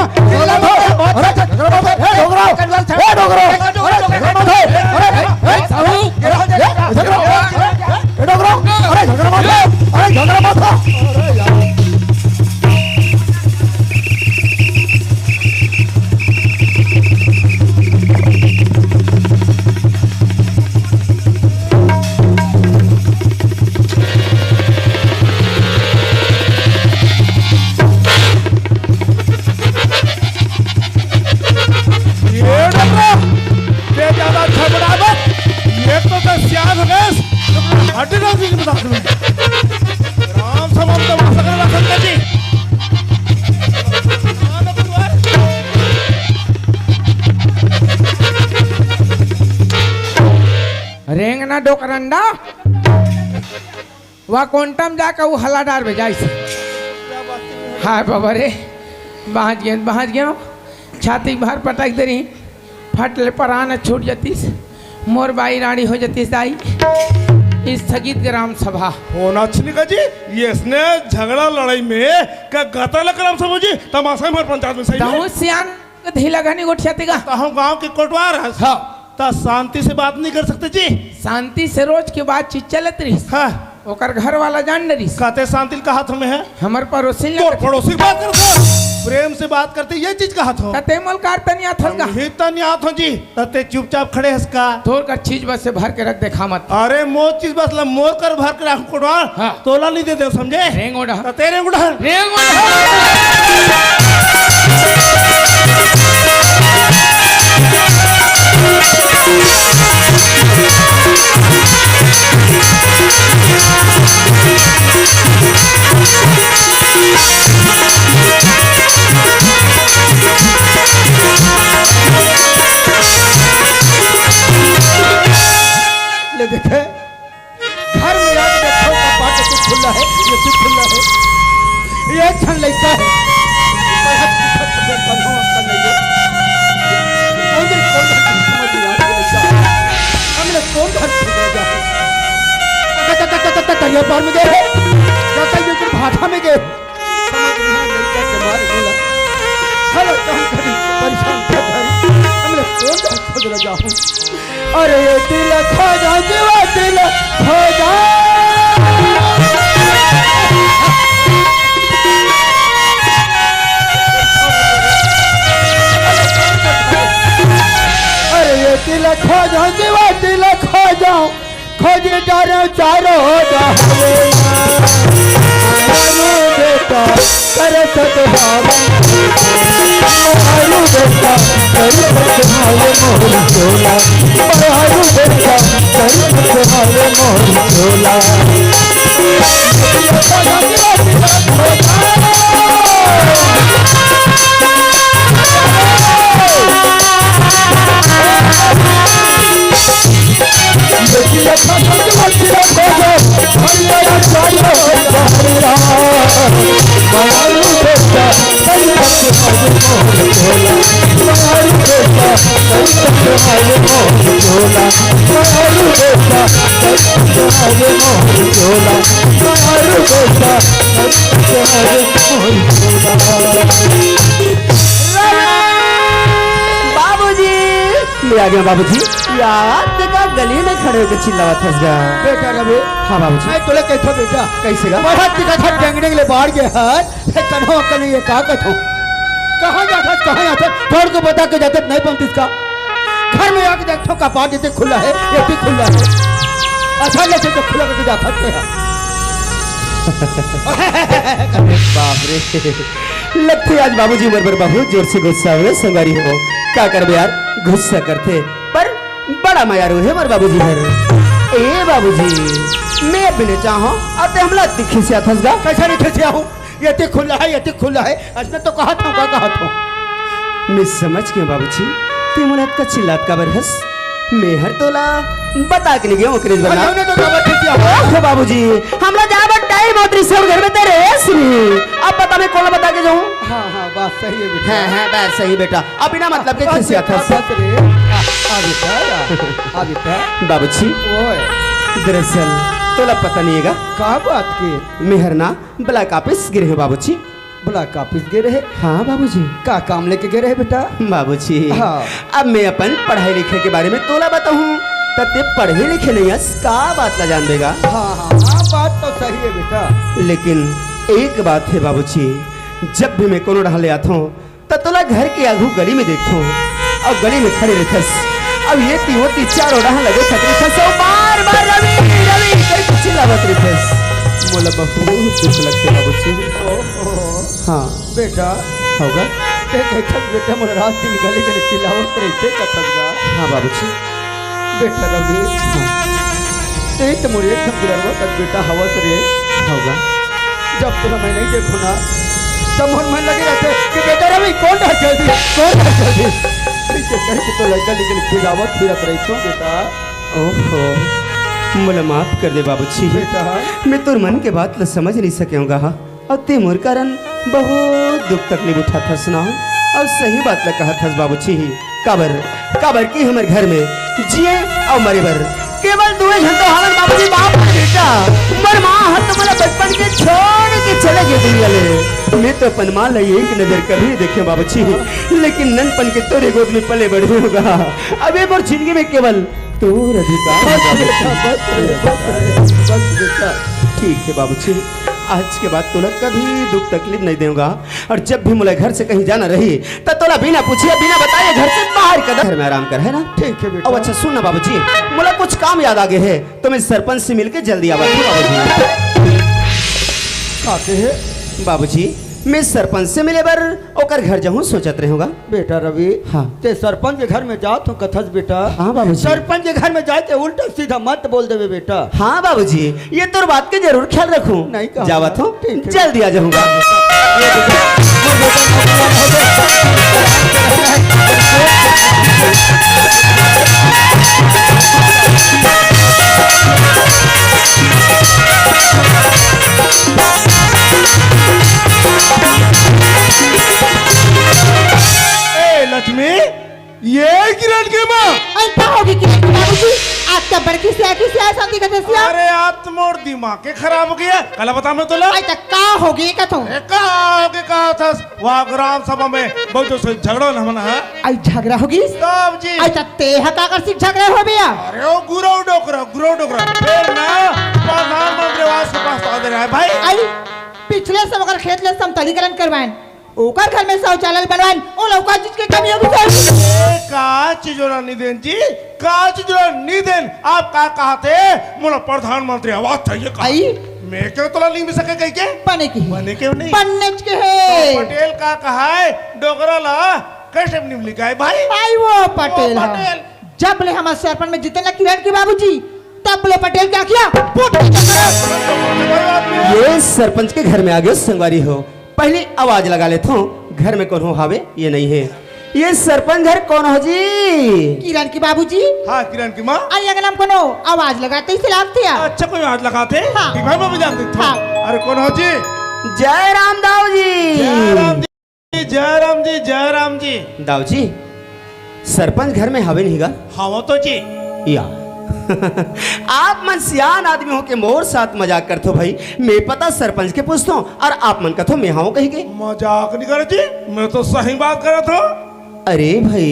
अरे डोकरा ए डोकरा ए, साहू अरे झगड़ा मत अरे झगड़ा मत। ना डोकरंडा वह कोंटम जाकर वो हलाडार में जाइस हाँ बाबा रे बाँच गया छाती बाहर पटक दे रही फटले परान छूट जतीस मोर बाई रानी हो जतीस दाई स्थगित ग्राम सभा होना छिनिका जी ये इसने झगड़ा लड़ाई में का गाता लकराम सब जी तमाशा में पंचायत में सही है दाऊ सियान ढीला घनी गोठियाती का तो हम गांव के कोटवार हैं हाँ ता शांति से बात नहीं कर सकते जी शांति से रोज के बाद चीज चलत रही हाँ ओकर घर वाला जान रही कहते शांति का हाथ में है हमर पड़ोसी तो पड़ोसी की बात करते प्रेम से बात करते ये चीज का हाथ हो तते मल कारतनिया थलगा हिता नहीं हाथ हो जी तते चुपचाप खड़े है इसका तोड़ कर चीज बस से भर के रख दे खामत अरे मोर चीज बस ला मोर कर भर के रख कोटवार हाँ। तोला नहीं दे दे समझे रेंग ओढ़ा तते रेंग उड़ा रेंग ओढ़ा ले देखे घर में आके देखो कपाट तो खुला है ये भी खुला है ये क्षण लैसा है पर हद तक तो कन्हो अक्कल नहीं है कौन समझ नहीं आता लैसा हमने कौन घर से जा दरिया पार में गए जाता ये तो भाटा में गए समझ नहीं आ लैसा के मारे बोला हेलो तुम कभी परेशान कर हमने कौन घर खोज रहा जाऊं अरे ये दिल खो जा जीवा दिल खो जा अरे ये दिल खो जा जीवा दिल खो जाऊं खोज डारो चारो बेटा कर सतभावन आयु बेटा कर सतभावन मोहन चोला आयु बेटा कर सतभावन मोहन चोला बाबूजी ले आ गया बाबूजी यार देखा गली में खड़े होकर चिल्लावा फंस गया बेटा रवि हाँ बाबूजी मैं तोले कहता बेटा कैसे गा बहुत दिखा था डेंगने के लिए बाहर गए हाथ कन्हो अक्कल नहीं है कहा कहता कहाँ जाता थोड़ को बता के जाते नहीं पहुंच इसका घर में आके देखो कपाट देते खुला है ये भी खुला है अच्छा लेते तो खुला करके जा सकते हैं बाप रे लगते आज बाबूजी मर पर बहुत जोर से गुस्सा हुए संगारी हो क्या कर यार गुस्सा करते पर बड़ा मयारू है मर बाबूजी हर ए बाबूजी मैं बिना चाहो आते हमला दिखे से फंसगा कैसा नहीं खिसिया हूँ ये तो खुला है ये तो खुला है आज मैं तो कहा था कहा था मैं समझ क्यों बाबूजी ते मुलात का चिल्लात का बरहस मैं हर तोला बता के नहीं गया ओकरेज बना ने तो कहा खिसिया हो ओह बाबूजी हमरा जाबा टाइम होतरी सब घर में तेरे श्री अब बता मैं कौन बता के जाऊं हाँ हाँ बात सही है बेटा हां बात सही बेटा अब बिना मतलब के खिसिया था आ बेटा आ बेटा बाबूजी ओए दरअसल तोला पता नहीं है का बात की मेहरना ब्लैक ऑफिस गिरे हैं बाबूजी ब्लॉक ऑफिस गए रहे हाँ बाबूजी का काम लेके गए रहे बेटा बाबूजी हाँ। अब मैं अपन पढ़ाई लिखे के बारे में तोला बताऊं तते पढ़े लिखे नहीं हस का बात ला जान देगा हाँ हाँ हाँ बात तो सही है बेटा लेकिन एक बात है बाबूजी जब भी मैं कोनो रहा ले आता हूँ तब तोला घर के आगू गली में देखता हूँ और गली में खड़े रहथस अब ये तीवती चारों रहा लगे खतरे खस बार बार रवि रवि करके चिल्लावत रहथस मोला बहुत दुख लगते बाबूजी हाँ बेटा होगा बेटा मोर रात दिन गली गली चिल्लावत रहते कतगा हाँ बाबूजी बेटा रवि हाँ ते तो मोर एकदम गुलरवा तक बेटा हवस रे होगा जब तक मैं नहीं देखूं ना तब मन लगे रहते कि बेटा रवि कौन डर जल्दी ऐसे करके तो लड़का निकल चिल्लावत फिरत रही तो बेटा ओहो मुझे माफ कर दे बाबूजी। मैं तुर मन के बात ल समझ नहीं सकूंगा और ते मोर कारण बहुत दुख तकलीफ उठा था सुनाओ और सही बात ल कहा था बाबूजी। काबर काबर की हमारे घर में जिए और मरे बर केवल दुए घंटों हमारे बाबूजी बाप बेटा मर माँ हत तुम्हारा बचपन के छोड़ के चले गए दुनिया ले। मैं तो अपन माँ लई एक नजर कभी देखे बाबूजी, लेकिन ननपन के तोरे गोद में पले बड़े होगा। अब ये मोर जिंदगी में केवल तोर अधिकार। ठीक है बाबूजी, आज के बाद तोला कभी दुख तकलीफ नहीं दूंगा और जब भी मुझे घर से कहीं जाना रही तो तोला बिना पूछे बिना बताए घर से बाहर कर घर में आराम कर, है ना? ठीक है बेटा। अच्छा सुन ना बाबूजी, मुझे कुछ काम याद आ गए है तो मैं सरपंच से मिलके जल्दी आवा बाबूजी। मैं सरपंच से मिले बर ओकर घर जाऊँ सोचत रहूंगा। बेटा रवि, हाँ। ते सरपंच के घर में जात हो कथस बेटा। हाँ बाबूजी। सरपंच के घर में जाते उल्टा सीधा मत बोल देवे बेटा। हाँ बाबूजी, ये तो बात के जरूर ख्याल रखूं। नहीं कहा। जावत हूँ, ठीक है। जल्दी आ जाऊंगा। ए लक्ष्मी, ये किरण की माँ। ऐसा होगी कि बाबूजी आपका बड़की से आकी से शांति का दसिया। अरे आप तो मोर दिमाग के खराब हो गया। कल बता मैं तो ला। ऐसा का होगी का तो कहा था वहाँ ग्राम सभा में बहुत से झगड़ा न होना है। आई झगड़ा होगी तब जी। ऐसा ते हका कर सिख झगड़ा हो गया। अरे वो गुरु डोकरा फिर ना प्रधानमंत्री आवास के पास आ रहा है भाई। आई पिछले सब अगर खेत ले समतलीकरण करवाएं ओकर घर में शौचालय बनवाएं ओ लौका चीज के कमी होगी ए, का चीजोरा निदेन जी, का चीजोरा निदेन आप का कहते मोला प्रधानमंत्री आवास चाहिए कहा। आई मैं क्यों तोला नहीं मिल सके कहीं के बने की बने क्यों नहीं बनने के है तो पटेल का कहा है डोगरा ला कैसे नहीं लिखा है भाई। आई वो पटेल वो है। पटेल। जब ले हमारे सरपंच में जितने किरण की बाबूजी तब ले पटेल क्या किया ये सरपंच के घर में आ गए संगवारी हो, पहले आवाज लगा लेता हूँ घर में कौन हो हावे ये नहीं है। ये सरपंच घर कौन हो जी? किरण की बाबूजी। हाँ किरण की माँ। आई अगर हम कोनो आवाज लगाते ही सिलाब थे अच्छा कोई हाथ लगाते हाँ। ठीक भाई मैं भी जानती हूँ। हाँ। अरे कौन हो जी? जय राम दाऊ जी। जय राम जी, जय राम जी, जय राम जी। दाऊ जी सरपंच घर में हवे नहीं गा? हाँ वो तो जी। या आप मन सियान आदमी हो के मोर साथ मजाक करते हो भाई। मैं पता सरपंच के पूछता हूँ और आप मन कथो मैं हाँ कही के। मजाक नहीं करे जी, मैं तो सही बात कर रहा था। अरे भाई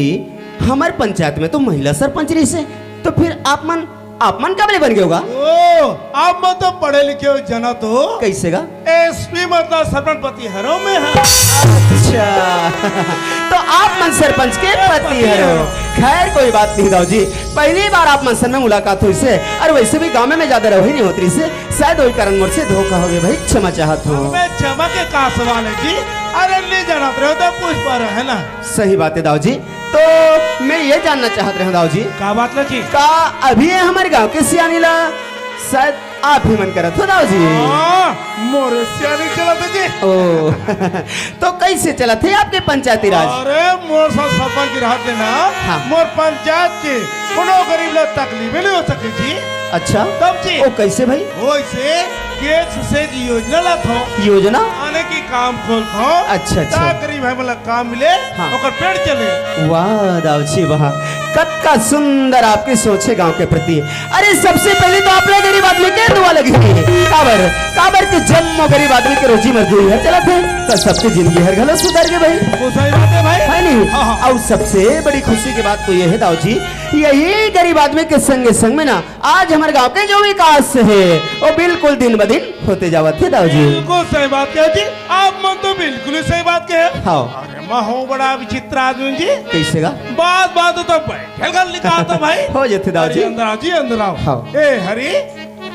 हमारे पंचायत में तो महिला सरपंच रही से, तो फिर आप मन कब ले बन गए होगा? ओ आप मत तो पढ़े लिखे हो जना तो कैसे गा? एसपी मतलब सरपंच पति हरों में है। अच्छा तो आप मन सरपंच के पति हरो। खैर कोई बात नहीं दाऊ जी, पहली बार आप मन में मुलाकात हुई से और वैसे भी गांव में ज्यादा रही नहीं होती से, शायद वही कारण मुझसे धोखा हो गया भाई, क्षमा चाहत हूँ। मैं क्षमा के का सवाल है जी? अरे नहीं जाना रहे तो पूछ पा रहे है ना। सही बात है दाऊ जी। तो मैं ये जानना चाहते रहे दाऊ जी का बात लगी का अभी हमारे गांव के सियानीला शायद आप ही मन करत हो दाऊ जी? मोर सियानी चला था जी। ओ तो कैसे चला थे आपके पंचायती राज? अरे मोर साथ सरपंच की राहत देना। हाँ। मोर पंचायत के कोनो गरीब लोग तकलीफ नहीं हो सके जी। अच्छा तब जी ओ कैसे भाई? वो इसे केस से योजना ला था योजना आने की काम खोल खो। अच्छा, अच्छा। ता करीब है मतलब काम मिले हाँ। और पेड़ चले। वाह दाऊ जी वाह, कत्का सुंदर आपकी सोच है गांव के प्रति। अरे सबसे पहले तो आपने गरीब आदमी के दुआ लगी काबर के जन्म गरीब आदमी के रोजी मजदूरी है चला थे तो सबकी जिंदगी हर गलत सुधर गए भाई। वो सही बात है भाई। है नहीं? हाँ, हाँ। और सबसे बड़ी खुशी की बात तो ये है दाऊ जी, यही गरीब आदमी के संग में ना आज हमारे गांव के जो विकास है वो बिल्कुल दिन ब दिन होते जावत है दाऊ जी। बिल्कुल सही बात कहे जी, आप मन तो बिल्कुल ही सही बात कहे। हाँ अरे मैं हूँ बड़ा विचित्र आदमी जी। कैसे गा? बात तो बैठल गल निकाल तो भाई। हो जाते दाऊ जी। अरे अंदर आओ जी, अंदर आओ। हाँ। ए हरी,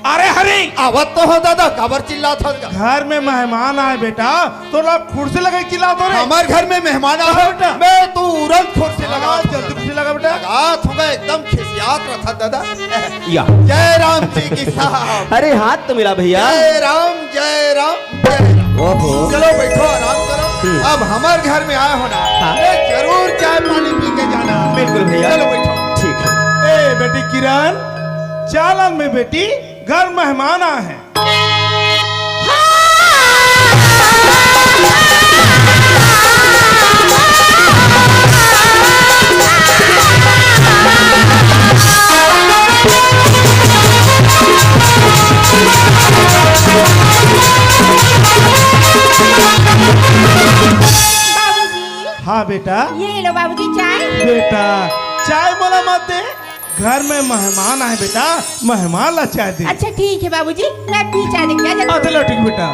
अरे हरी आवत तो हो दादा काबर चिल्ला था। घर में मेहमान आए बेटा तो लोग कुर्सी लगे चिल्ला तो रे। हमारे घर में मेहमान आ बेटा। मैं तुरंत कुर्सी लगा जल्दी कुर्सी लगा बेटा। हाथ हो गए एकदम खिसियात रहा था दादा। या जय राम जी की साहब। अरे हाथ तो मिला भैया। जय राम जय राम जय राम। ओहो चलो बैठो आराम करो। अब हमारे घर में आए हो ना, हाँ। जरूर चाय पानी पी के जाना। बिल्कुल भैया। चलो बैठो। ठीक है। ए बेटी किरण चालन में बेटी घर मेहमान आए हैं। बाबूजी हाँ बेटा। ये लो बाबूजी चाय। बेटा चाय बोला मत दे, घर में मेहमान आए बेटा, मेहमान ला चाय दे। अच्छा ठीक है बाबूजी, मैं भी चाय लेके आ जाती हूँ। चलो ठीक बेटा।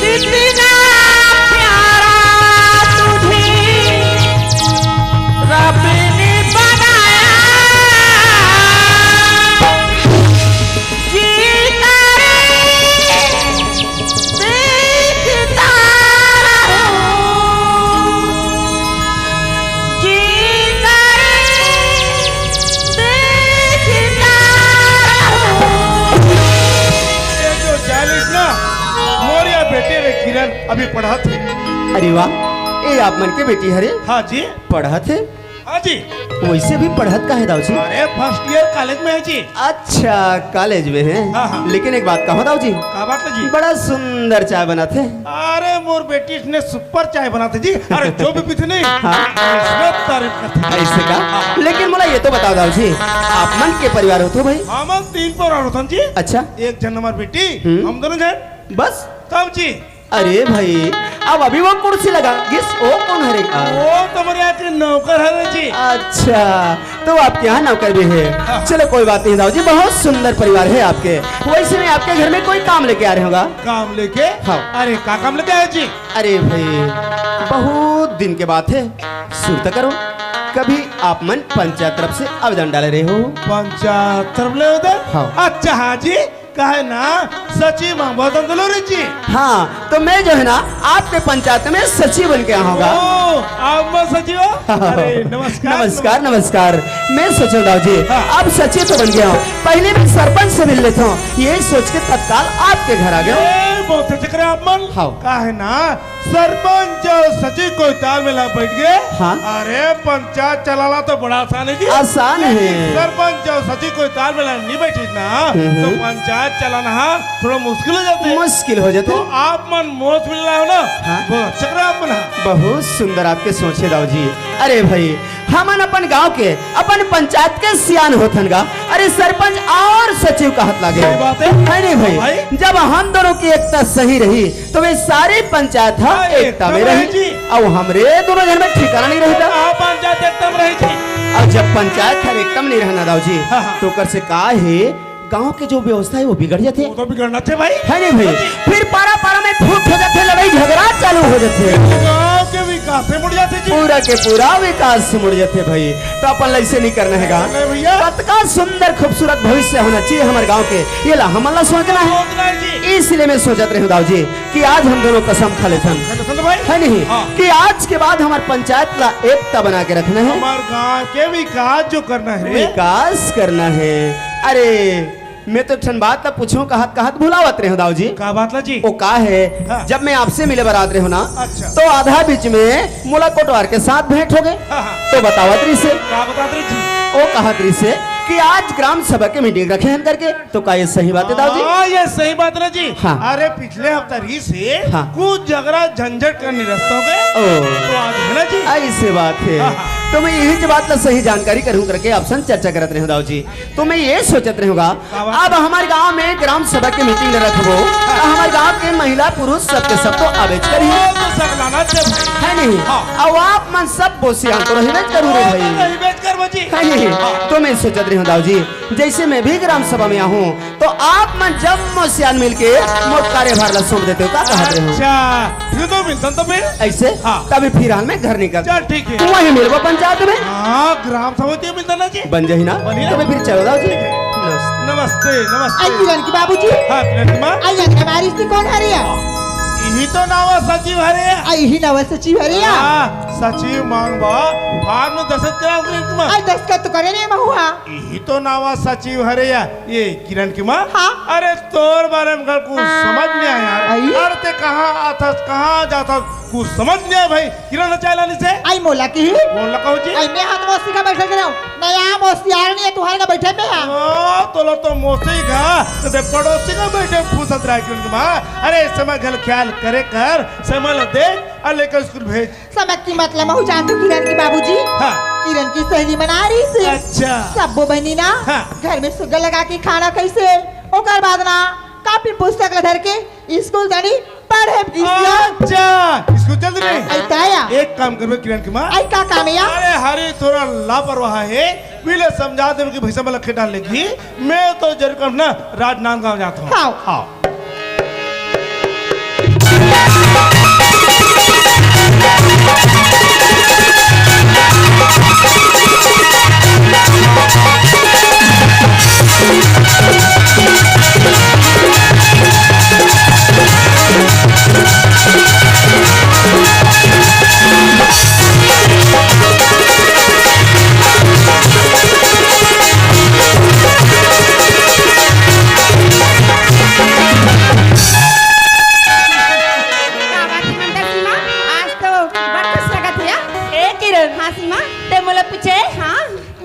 इतना प्यारा तुझे रब ने बनाया कि देखता ये जो चालीस ना मोरिया बेटे रे किरण अभी पढ़ा थे। अरे वाह, ये आप मन के बेटी हरे हाँ जी। पढ़त है। हाँ जी। वैसे भी पढ़त का है दाऊ जी? अरे फर्स्ट ईयर कॉलेज में है जी। अच्छा कॉलेज में है। हाँ, हाँ। लेकिन एक बात कहो दाऊ जी, क्या बात है जी? बड़ा सुंदर चाय बनाते। अरे मोर बेटी इसने सुपर चाय बनाते जी। अरे जो भी पीते नहीं इसमें तारीफ करते। ऐसे का? लेकिन मुला ये तो बताओ दाऊ जी, आप मन के परिवार हो तो भाई? हम 3 परिवार होता जी। अच्छा एक जन हमारी बेटी, हम दोनों जन बस। तब जी। अरे भाई अब अभी वो कुर्सी लगा किस ओ कौन हरे? वो तुम्हारे यहाँ के नौकर है जी। अच्छा तो आपके यहाँ नौकर भी है। चलो कोई बात नहीं दाऊ जी, बहुत सुंदर परिवार है आपके। वैसे में आपके घर में कोई काम लेके आ रहे होगा? काम लेके? हाँ। अरे क्या काम लेके आए जी? अरे भाई बहुत दिन के बात है, सुनता करो कभी आप मन पंचायत तरफ से आवेदन डाले रहे हो? पंचायत तरफ ले उधर? हाँ। अच्छा हाँ जी, कहे ना सचिव महबूब अंदलोरी जी। हाँ तो मैं जो है ना आपके पंचायत में सचिव बन के आया होगा। ओ, आप मैं सचिव हो? अरे नमस्कार। नमस्कार नमस्कार। मैं सचिव दाऊ जी, हाँ। अब सचिव तो बन गया हूँ, पहले मैं सरपंच से मिल लेता हूँ, यही सोच के तत्काल आपके घर आ गया हूँ। ए, बहुत अच्छे करे आप मन। हाँ। कहे ना सरपंच और सचिव को ताल में ला बैठ गए। हाँ। अरे पंचायत चलाना तो बड़ा आसान है जी। आसान है। सरपंच और सचिव को ताल में नहीं बैठी ना तो पंचायत चलाना थोड़ा मुश्किल हो जाते। मुश्किल हो जाते। तो आप मन मोच मिल रहा हो ना। हाँ। बहुत अच्छा करे आप मन। बहुत सुंदर आपके सोच है दाऊ जी। अरे भाई हमन अपन गांव के अपन पंचायत के सियान होथन गा, अरे सरपंच और सचिव का हाथ लागे। सही बात है। नहीं भाई, जब हम दोनों की एकता सही रही तो वे सारी पंचायत हाँ, एकता में एकदम रही रही जी। अब हमरे दोनों घर में ठिकाना नहीं रहता। आप पंचायत एकदम रही थी। और जब पंचायत हर एकदम नहीं रहना दाऊ जी, हाँ, हाँ। तो कर से का है गांव के जो व्यवस्था है वो बिगड़ जाते वो तो बिगड़ना थे भाई। है नहीं भाई, फिर पारा पारा में फूट हो जाते, लड़ाई झगड़ा चालू हो जाते, गाँव के विकास से मुड़ जाते जी। पूरा के पूरा विकास से मुड़ जाते भाई। तो अपन ऐसे नहीं करना है नहीं भैया। का सुंदर खूबसूरत भविष्य होना चाहिए हमारे गांव के, ये ला हमला सोचना है। सोचना है जी। इसलिए मैं सोचत रही हूँ दाऊ जी कि आज हम दोनों कसम खा लेते हैं, सुन भाई। है नहीं हाँ। कि आज के बाद हमारे पंचायत ला एकता बना के रखना है, हमारे गाँव के विकास जो करना है। विकास करना है। अरे मैं तो ठन बात ला पूछूं कहत भुलावत रहे हो दाऊ जी। का बात ला जी? वो का है हाँ। जब मैं आपसे मिले बरात रहे हो ना, अच्छा। तो आधा बीच में मुला कोटवार के साथ भेंट हो गए। हाँ, हाँ। तो बतावत रही से का बता रही जी? वो कहत रही से कि आज ग्राम सभा के मीटिंग रखे हैं करके, तो का ये सही बात है दाऊ जी? हाँ ये सही बात ना जी। हाँ। अरे पिछले हफ्ता रही से हाँ। कुछ झगड़ा झंझट का निरस्त हो गए। ओ तो आज है ना जी। ऐसे बात है। हाँ, हाँ। तो मैं यही बात ला सही जानकारी करूं करके आपसे चर्चा करत रहे दाऊ जी। तो मैं ये सोचत रहूंगा अब हमारे गांव में ग्राम सभा की मीटिंग रखबो, तो हमारे गांव के महिला पुरुष सबके सब तो आवेज करी वो तो सब लाना चाहिए है नहीं। हाँ। अब आप मन सब बोसियां तो रही करूँ रे भाई, नहीं बेच कर बची। है नहीं। तो मैं सोचत रही हूँ दाऊ जी, जैसे मैं भी ग्राम सभा में आहूँ तो आप मन जब मोसियान मिलके मोट कार्यभार ला सौंप देते हो, का कहते रहे हो? अच्छा फिर तो मिलता तो फिर। ऐसे हाँ। तभी फिलहाल में घर निकल चल ठीक है। वही मिलबो पंचायत में, हाँ ग्राम समिति मिलता ना जी। बन जाही ना। बनी ना। तो मैं फिर चलो दाऊ जी। नमस्ते आई नमस्ते। किरण की बाबूजी, हाँ किरण की माँ। आई हमारी स्त्री कौन हरिया? यही तो नाम है सचिव हरे। आई ही नवा सचिव हरिया। हाँ, सचिव मांगबा फार्म में दस्तखत करा किरण की माँ। आई दस्तखत तो करे नहीं बहुआ। यही तो नाम है सचिव हरे। ये किरण की माँ। हाँ। अरे तोर बारे में अंकल कुछ समझ नहीं आया यार। आई? अरे ते कहाँ आता कहाँ जाता कुछ समझ नहीं आया भाई। किरण चाय लाने से आई मोला की बोल लगा जी। आई मैं हाथ मौसी का बैठे करो नया मौसी यार नहीं है तुम्हारे का बैठे में है ओ तो लो तो मौसी का ते पड़ोसी का बैठे फुसत रहा किरण की माँ। अरे समय गल ख्याल करे कर समय लो दे और लेकर स्कूल भेज। समझ की मतलब हूँ जानते हो किरण की बाबूजी हाँ किरण की सहेली मना रही थी अच्छा सबो बनी ना हाँ। घर में सुगर लगा के खाना कैसे ओकर बाद ना कापी पुस्तक ला धर के स्कूल जानी पढ़े अच्छा इसको जल्दी नहीं ऐताया एक काम करबे किरण की माँ। आई का काम है या अरे हरी थोड़ा लापरवाह है पहले समझा दे कि भैसा में लखे डाल लेगी। मैं तो जरूर कर ना राजनांदगांव जाता हूँ। हाँ। हाँ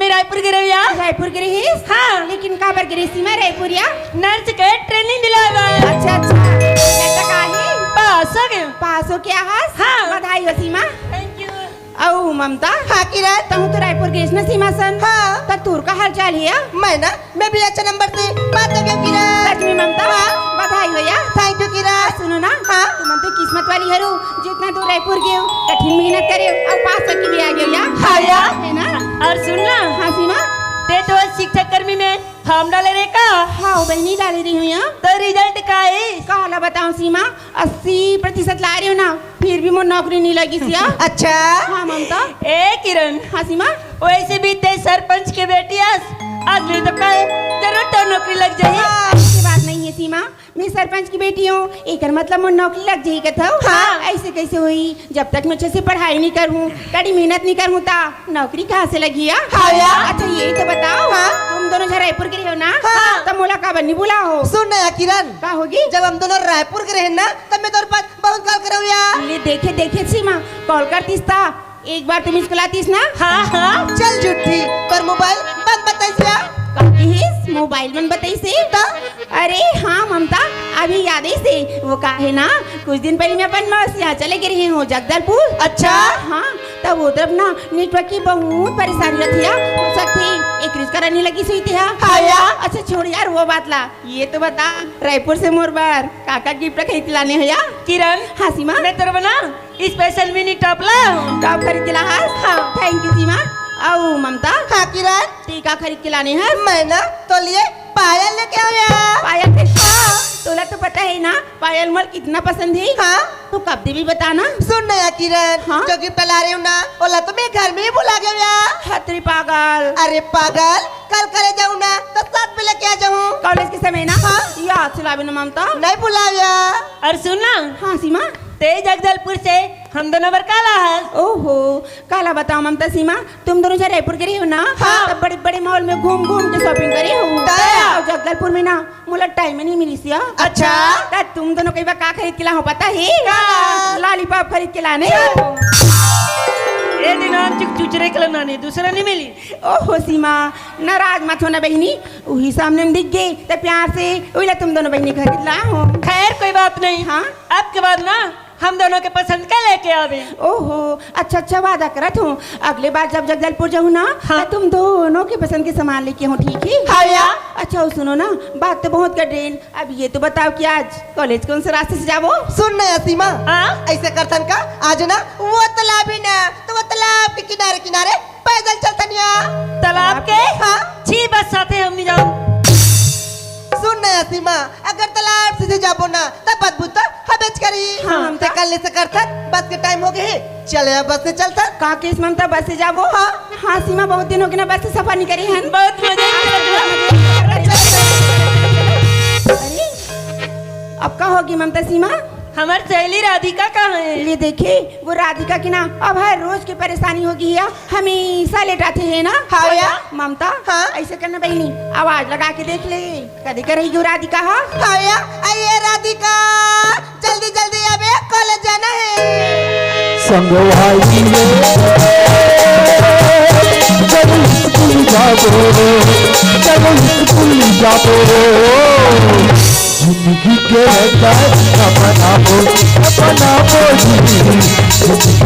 रायपुर गिरी ही हाँ लेकिन का बर गिरी सीमा रायपुरिया नर्स के ट्रेनिंग दिलावा अच्छा अच्छा बेटा काहे पास हो क्या हास हाँ बधाई हो सीमा थैंक यू औ ममता हाँ किरण तुम तो रायपुर गई ना सीमा सन हाँ त तूर का हाल चाल है मैं भी अच्छा नंबर से बात हो गया किरण सच में ममता बधाई हो या थैंक यू किरण सुनो ना हाँ तुम तो किस्मत वाली हरू जितना दूर रायपुर गए हो कठिन मेहनत करे और पास तक भी आ गए या हाँ या है ना और सुन ना हाँ सीमा ते तो शिक्षक कर्मी में फॉर्म डाले रे का हाँ बहनी डाली रही हूँ यहाँ तो रिजल्ट का है काला बताऊं सीमा 80% ला रही हूँ ना फिर भी मुझे नौकरी नहीं लगी सिया अच्छा हाँ ममता ए किरण हाँ सीमा वैसे भी ते सरपंच के बेटी आज भी तो का जरूर तो नौकरी लग जाए ऐसी बात नहीं है सीमा मैं सरपंच की बेटी हूँ एक मतलब मुझे नौकरी लग जाएगी कथा हाँ ऐसे कैसे हुई जब तक मैं अच्छे से पढ़ाई नहीं करूँ कड़ी मेहनत नहीं करूँ ता नौकरी कहाँ से लगी है अच्छा यही तो बताओ तुम दोनों जहाँ रायपुर के रहे हो ना तब मोला का बन्नी बुला हो सुन ना किरण का होगी जब हम दोनों रायपुर के रहे ना तब मैं तोर पास बहुत कॉल करूँ यार ले देखे सीमा कॉल करतीस था एक बार तुम इसको लातीस ना हाँ चल झूठी पर मोबाइल बंद बताइए मोबाइल में बताई से अरे हाँ ममता अभी याद ही से वो का है ना कुछ दिन पहले मैं अपन मौसी यहाँ चले गए रही हूँ जगदलपुर अच्छा हाँ तब वो तरफ ना नेटवर्क की बहुत परेशानी रहती है हो सकती एक रिश्ता रहने लगी सुई थी हाँ यार अच्छा छोड़ यार वो बात ला ये तो बता रायपुर से मोर बार काका गिफ्ट खरीद लाने हो यार किरण हाँ सीमा मैं तेरे बना स्पेशल मिनी टॉप ला टॉप खरीद के ला हाँ थैंक यू सीमा आओ ममता हाँ किरण टीका खरीद के लाने हैं मैं ना तो लिए पायल लेके आओ यार पायल कैसा तोला तो पता है ना पायल मल कितना पसंद है हाँ तो कब दे भी बताना सुन ना यार किरण हाँ? जो गिफ्ट ला रही हूँ ना ओला तो मैं घर में ही भुला गया यार हतरी पागल अरे पागल कल करे जाऊँ ना तो साथ में लेके आ जाऊँ कॉलेज के समय ना हाँ? याद सुलावे ना ममता नहीं भुला यार और सुनना हाँ सीमा ते जगदलपुर से हम दोनों बरकाला है ओहो काला बताओ ममता सीमा तुम दोनों जहाँ रायपुर के रही हो ना हाँ। तब बड़े बड़े मॉल में घूम घूम के शॉपिंग करे हो दया। और जगदलपुर में ना मुझे टाइम नहीं मिली सिया अच्छा। तब तुम दोनों कई बार का खरीद के ला हो पता है का? लॉलीपॉप खरीद के लाने ये दिन हम चुचरे के लाने दूसरा नहीं मिली ओहो सीमा नाराज मत होना बहनी वही सामने में दिख गए तो प्यार से वही तुम दोनों बहनी खरीद ला हो खैर कोई बात नहीं हाँ अब के बाद ना हम दोनों के पसंद का लेके आवे ओहो अच्छा वादा करत हूँ अगले बार जब जगदलपुर जाऊँ ना हाँ। तो तुम दोनों के पसंद के सामान लेके हूँ ठीक है हाँ या अच्छा सुनो ना बात तो बहुत कर रही अब ये तो बताओ कि आज कॉलेज कौन से रास्ते से जाओ सुन ना यार सीमा हाँ? ऐसे करथन का आज ना वो तालाब ही ना तो वो तालाब के किनारे किनारे पैदल चलतन यार तालाब के हाँ छी बस साथे हम नहीं जाओ सुन ना यार सीमा अगर तालाब से जाबो ना तब बदबू तो हबेच करी हाँ, ते कल से करथन बस के टाइम हो गए चल यार बस से चलता का केस ममता बस से जाबो हाँ सीमा बहुत दिन हो गए ना बस से सफर नहीं करी है बहुत मजे अरे अब का होगी ममता सीमा हमारी सहेली राधिका कहाँ है ये देखे वो राधिका की ना अब हर रोज की परेशानी होगी है हमेशा लेट आते हैं ना हाँ या ममता हाँ? ऐसे करना बहनी आवाज लगा के देख ले कभी करेगी वो राधिका हाँ हाँ या ये राधिका जल्दी जल्दी अबे कॉलेज जाना है। संग भाई चलो स्कूल जाओ, चलो स्कूल जाओ, जिंदगी के रहता अपनाओ, अपनाओ जिंदगी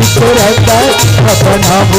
के रहता अपनाओ।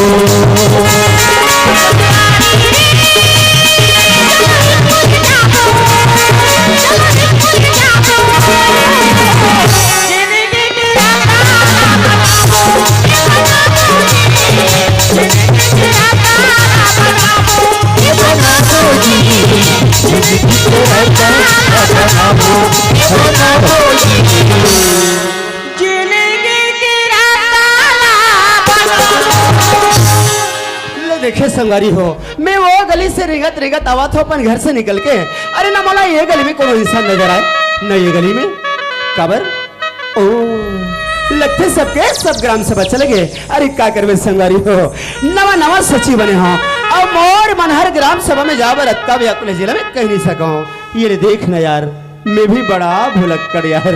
देखे संगारी हो, मैं वो गली से रिगत रिगत आवा था अपन घर से निकल के। अरे ना मला ये गली में कोनो इंसान नजर आए न, ये गली में काबर ओ लगते सबके सब ग्राम सभा चले गए। अरे का करवे संगारी हो, नवा नवा सचिव बने हो अब मोर मन हर ग्राम सभा में जावर अत्का व्याकुल जिला में कह नहीं सका। ये देख ना यार, मैं भी बड़ा भुलक्कड़ यार।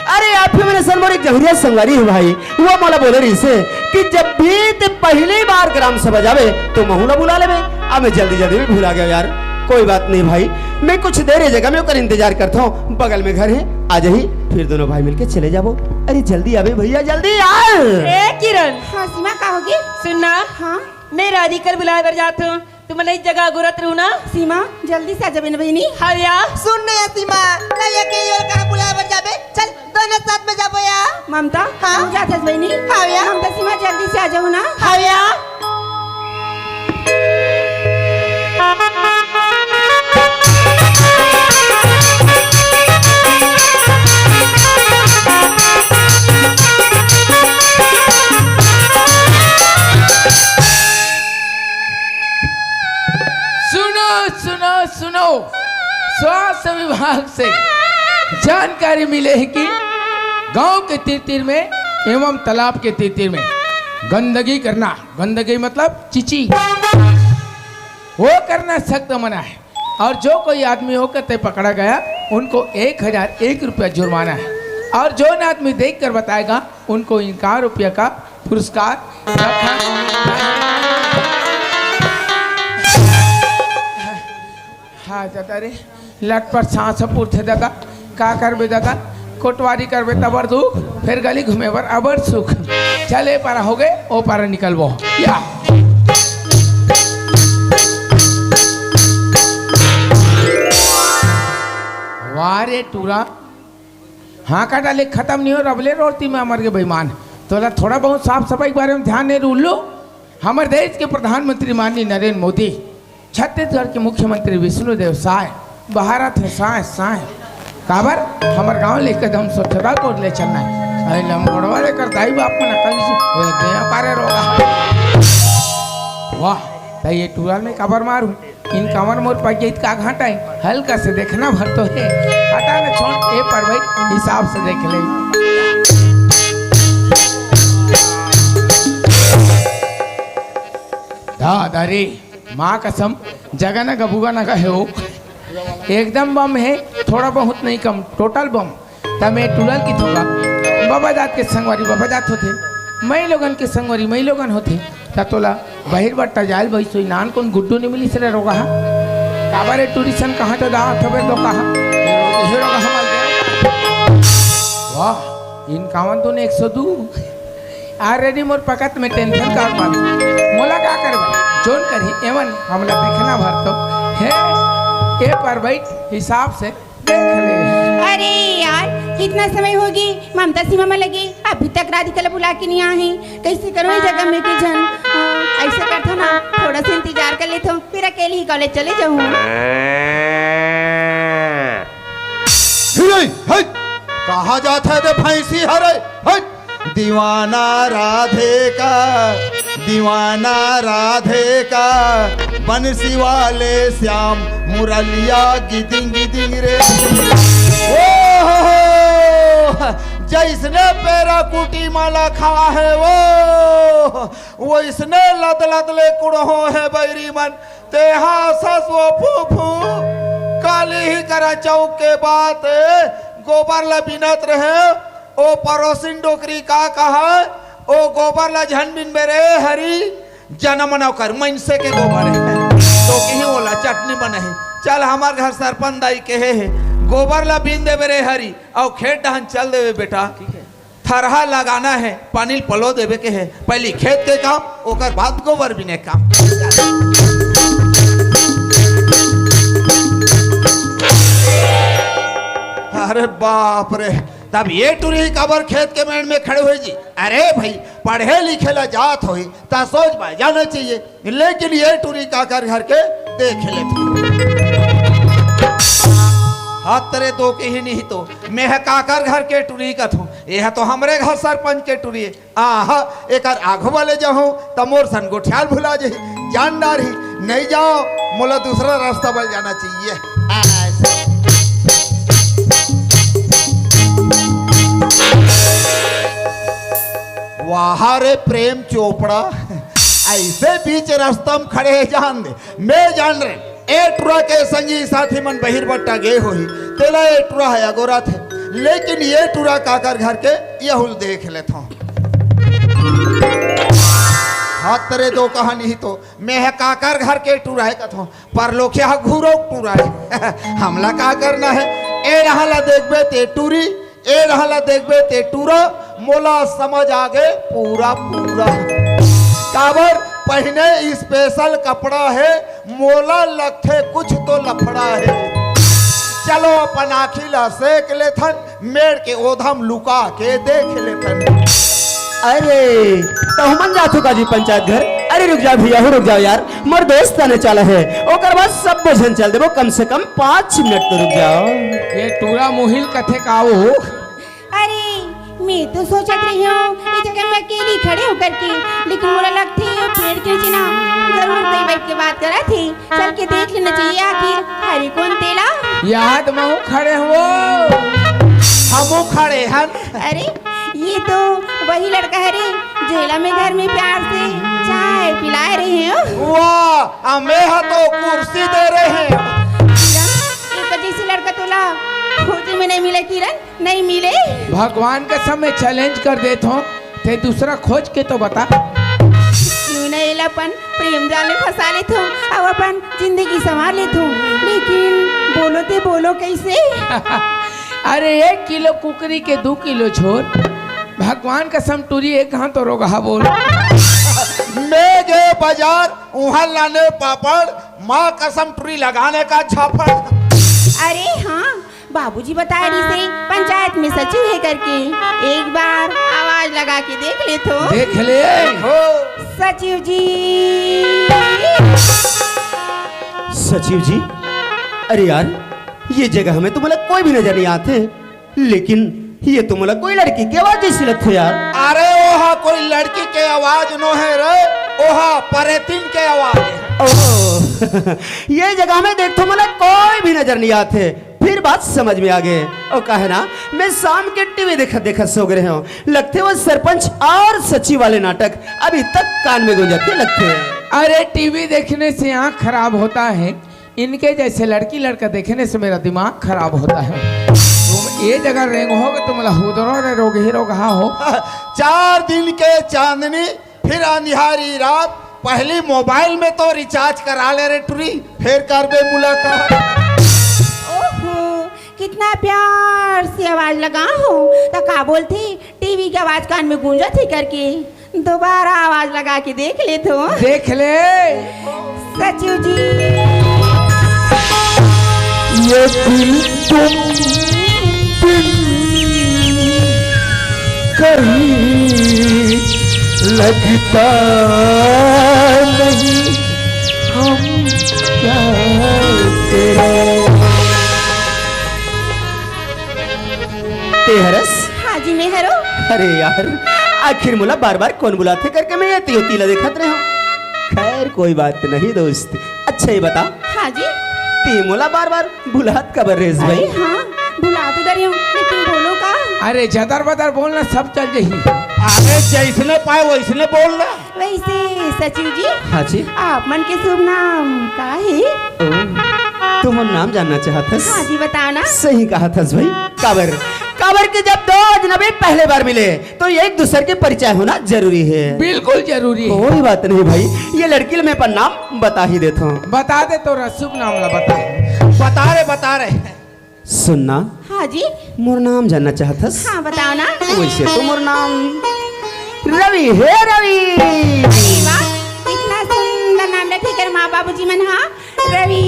अरे आप ही मैंने सर मोर एक जहरिया संगारी है भाई, वो मोला बोले रही से कि जब भी ते पहली बार ग्राम सभा जावे तो महूला बुला लेवे। अब मैं जल्दी जल्दी में भुला गया यार। कोई बात नहीं भाई, मैं कुछ देर है जगह में होकर इंतजार करता हूँ, बगल में घर है, आ जाही फिर दोनों भाई मिलके चले जाओ। अरे जल्दी आवे भैया, जल्दी यार। ए किरण, हाँ सीमा का होगी? सुनना, हाँ मैं राधिका बुलाए बर जात हूँ, तुम इस जगह गुरत रहू ना। सीमा जल्दी से आ जाबे ना बहनी। हाँ या सुन ने सीमा नहीं अकेले और कहां बुलाए बर जाबे, चल दोनों साथ में जाबो या। ममता हाँ? तू जात हस बहनी? हाँ या। ममता सीमा जल्दी से आ जाओ ना। हाँ या। सुनो, स्वास्थ्य विभाग से जानकारी मिले है कि गांव के तीर में एवं तालाब के तीर में गंदगी करना, गंदगी मतलब चिची, वो करना सख्त मना है। और जो कोई आदमी होकर ते पकड़ा गया उनको 1001 रुपया जुर्माना है। और जो न आदमी देख कर बताएगा उनको 51 रुपया का पुरस्कार रखा। हाँ दादा रे, लट पर सांस पूछे दादा का करबे दादा, कोटवारी करबे तबर दुख, फिर गली घूमे बर अबर सुख। चले पारा हो गए ओ पारा निकलबो या। वारे टूरा हाँ का डाले खत्म नहीं हो रबले रोटी में अमर के बेईमान। तोला थोड़ा बहुत साफ सफाई के बारे में ध्यान नहीं रूल लो। हमारे देश के प्रधानमंत्री माननीय नरेंद्र मोदी, छत्तीसगढ़ के मुख्यमंत्री विष्णुदेव साय, भारत है साय साय काबर हमारे गांव लेकर हम स्वच्छता को ले चलना है। लंबोड़वा लेकर दाई बाप में नकल से रोगा। वाह तो ये टूराल में काबर मारूं, इन कमर मोर पगीत का घाटा है, हल्का से देखना भर तो है, हटा न छोड़ ए पर भाई हिसाब से देख ले। दादा रे माँ कसम जगह न गबूगा न कहे हो, एकदम बम है, थोड़ा बहुत नहीं कम, टोटल बम। तब मैं टूरल की थोड़ा बाबा जात के संगवारी बाबा जात होते, मई लोगन के संगवारी मई लोगन होते। तोला बहिर बट्टा जायल भाई सोई नान कौन गुड्डू नहीं मिली सरे रोगा काबारे टूरिशन कहाँ तो दा थबे तो कहाँ रोगा हमारे। वाह इन कावन तो ने 102 ऑलरेडी मोर पकत में टेंशन कर पा मोला का करबे जोन करी एवन हमला देखना भर तो है ए पर बैठ हिसाब से देख ले। अरे यार कितना समय होगी ममता सीमा में लगी, अभी तक राधिका बुला के नहीं आई, कैसे करो ये जगह में के जन। ऐसे करता ना थोड़ा सा इंतजार कर लेता हूँ, फिर अकेले ही कॉलेज चले जाऊँ। कहा जाता है भैंसी हरे दीवाना राधे का, दीवाना राधे का, बंसी वाले श्याम मुरलिया गिदिंग गिदिंग रे। ओ जैसने पेरा कुटी माला खा है वो इसने लद लद ले कुड़हो है बैरी मन तेहा सस वो फूफू काली ही करा चौक के बात गोबर ला बिनत रहे ओ पड़ोसिन डोकरी का कहा ओ गोबर ला झन बिन बेरे हरी जन्म न कर मनसे के गोबर है तो कहीं बोला चटनी बने है चल हमार घर सरपंच दाई के है गोबर ला बिन दे बेरे हरी और खेत डहन चल देवे बेटा थरहा लगाना है पानी पलो देवे के है पहले खेत के काम ओकर बाद गोबर बिने काम। अरे बाप रे तब ये टूरी कबर खेत के मेड़ में खड़े हुए जी अरे भाई पढ़े लिखे ला जात हो ता सोच पा जाना चाहिए लेकिन ये टूरी का कर घर के देख ले हाथ तेरे दो के ही नहीं तो मैं काकर घर के टूरी का थू यह तो हमरे घर सरपंच के टूरी आह एक आगू वाले जाऊं तमोर सन गोठियाल भुला जे जानदार ही नहीं जाओ मोला दूसरा रास्ता बल जाना चाहिए। वाह रे प्रेम चोपड़ा ऐसे बीच रास्ता में खड़े है जान दे मैं जान रहे ए टुरा के संगी साथी मन बहिर बट्टा गए हो ही तेला ए टुरा है अगोरा थे लेकिन ये टुरा काकर घर के यहुल देख लेता हूँ हाथ तेरे दो कहानी ही तो मैं है काकर घर के टुरा है कथा पर लोग क्या घूरो टुरा है हमला का करना है ए रहला देखबे ते टूरी ए रहला देखबे ते टूरा मोला समझ आगे पूरा पूरा काबर पहने स्पेशल कपड़ा है मोला लगथे कुछ तो लफड़ा है चलो अपन आखी ला सेक लेथन मेड़ के ओधम लुका के देख लेथन। अरे तो हम जाथू का जी पंचायत घर अरे रुक जा भैया हो रुक जाओ यार मोर दोस्त ने चला है ओकर बाद सब भोजन चल देबो कम से कम 5 मिनट तो रुक जाओ। ये टूरा मोहिल कथे काओ अरे मैं तो सोचत रही हूँ इस जगह में अकेली खड़े होकर के लेकिन मुझे लगती है पेड़ के नीचे ना जरूर कोई बैठ के बात करा थी चल के देख लेना चाहिए आखिर हरी कौन तेला याद महू खड़े हो हमू खड़े हन। अरे ये तो वही लड़का है रे झेला में घर में प्यार से चाय पिला रहे हैं वाह हमें तो कुर्सी दे रहे हैं एक जैसे लड़का तोला खोजे में नहीं मिले किरण नहीं मिले भगवान के समय चैलेंज कर देते हो ते दूसरा खोज के तो बता क्यों नहीं अपन प्रेम जाल में फंसा लेते हो अब अपन जिंदगी संवार लेते हो लेकिन बोलो ते बोलो कैसे अरे 1 किलो कुकरी के 2 किलो छोड़ भगवान कसम टूरी एक हाथ तो रोगा बोल मैं गए बाजार वहाँ लाने पापड़ माँ कसम टूरी लगाने का झापड़। अरे हाँ बाबूजी बता रही से पंचायत में सचिव है करके एक बार आवाज लगा के देख ले तो देख ले हो सचिव जी सचिव जी अरे यार ये जगह हमें तुम्हारा कोई भी नजर नहीं आते लेकिन ये तुम्हारा कोई लड़की की आवाज जैसी लगती है यार। अरे ओहा कोई लड़की के आवाज नो है रे ओहा परेतिन के आवाज है। ओह ये जगह में देख तुम्हारा कोई भी नजर नहीं आते फिर बात समझ में आ गए और कहे ना मैं शाम के टीवी देखा सो गए हूँ लगते वो सरपंच और सचिव वाले नाटक अभी तक कान में गूंजते लगते हैं। अरे टीवी देखने से आँख खराब होता है इनके जैसे लड़की लड़का देखने से मेरा दिमाग खराब होता है। तुम ये जगह रेंग होगे तुम लहूदरों ने रोग ही रोग हो 4 दिन के चांदनी फिर अंधियारी रात पहली मोबाइल में तो रिचार्ज करा ले रे टूरी फिर कर बे मुलाकात। ओहो कितना प्यार से आवाज लगा हो तो का बोलती टीवी की आवाज कान में गूंजा थी करके दोबारा आवाज लगा के देख ले तो देख ले सचिव जी ये दिल तुम कहीं लगता नहीं हम क्या करें। तेहरस हाँ जी मैं हरो अरे यार आखिर मुला बार बार कौन बुलाते करके मैं ये तीला देखत रहे हूँ। खैर कोई बात नहीं दोस्त अच्छा ही बता हाँ जी तीमुला बार बार बुलात कबर रेस भाई। अरे हाँ बुला तो डरी हूँ लेकिन बोलो का अरे जदर बदर बोलना सब चल जाही। अरे जैसने पाए वैसने बोलना। वैसे सचिव जी हाँ जी आप मन के शुभ नाम का है तुम नाम जानना चाहतस? हाँ जी बताओ ना। सही कहा थस भाई। काबर काबर के जब दो अजनबी पहले बार मिले तो एक दूसरे के परिचय होना जरूरी है। बिल्कुल जरूरी है। कोई बात नहीं भाई, ये लड़की मैं पर नाम बता ही देता हूँ। बता दे तो शुभ नाम ला बता। बता रहे सुनना। हाँ जी। मोर नाम जानना चाहतस? हाँ बताओ ना। वैसे तो मोर नाम रवि है, रवि। अरे वाह, इतना सुंदर नाम रखे कर माँ बाबूजी मन। हाँ रवि।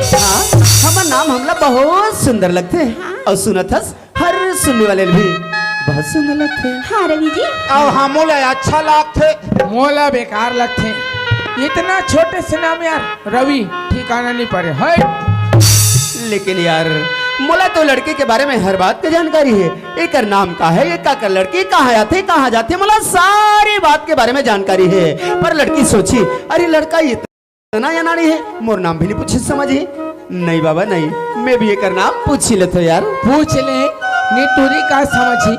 हाँ, हमारा नाम हमला बहुत सुंदर लगते हैं। हाँ। और सुनत हस हर सुनने वाले भी बहुत सुंदर लगते हैं। हाँ रवि जी। अब हमोले अच्छा लागते। मोला बेकार लगते। इतना छोटे से नाम यार, रवि ठिकाना नहीं पड़े है। लेकिन यार मोला तो लड़के के बारे में हर बात की जानकारी है। एक नाम का है, एक का लड़की कहाँ आते कहाँ जाते, मोला सारी बात के बारे में जानकारी है। पर लड़की सोची अरे लड़का इतना अनाड़ी है, मोर नाम भी नहीं पूछे समझी। नहीं बाबा नहीं, मैं भी एक नाम पूछ ही लेते यार। पूछ ले नी टूरी का समझी।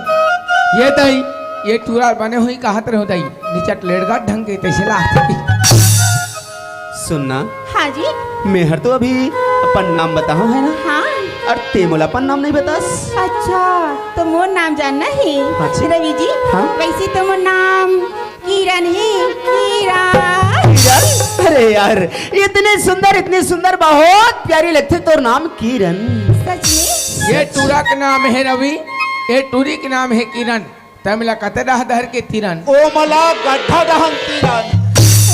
ये दई ये टूरा बने हुई कहाँ तरह दई निचट लेड़गा ढंग के तैसे लाती। सुनना। हाँ जी। मैं हर तो अभी अपन नाम बताओ है ना। हाँ। और ते मोला अपन नाम नहीं बतास। अच्छा तो मोर नाम जानना है हाँ जी। रवि जी। हाँ। वैसे तो मोर नाम किरण है। किरण। किरण? अरे यार इतनी सुंदर बहुत प्यारी लगती तो नाम किरण। सच में? ये टूरा का नाम है रवि, ये टूरी का नाम है किरण। तमिला कतरा धर के तिरन। ओ मला गड्ढा दहन तीरन।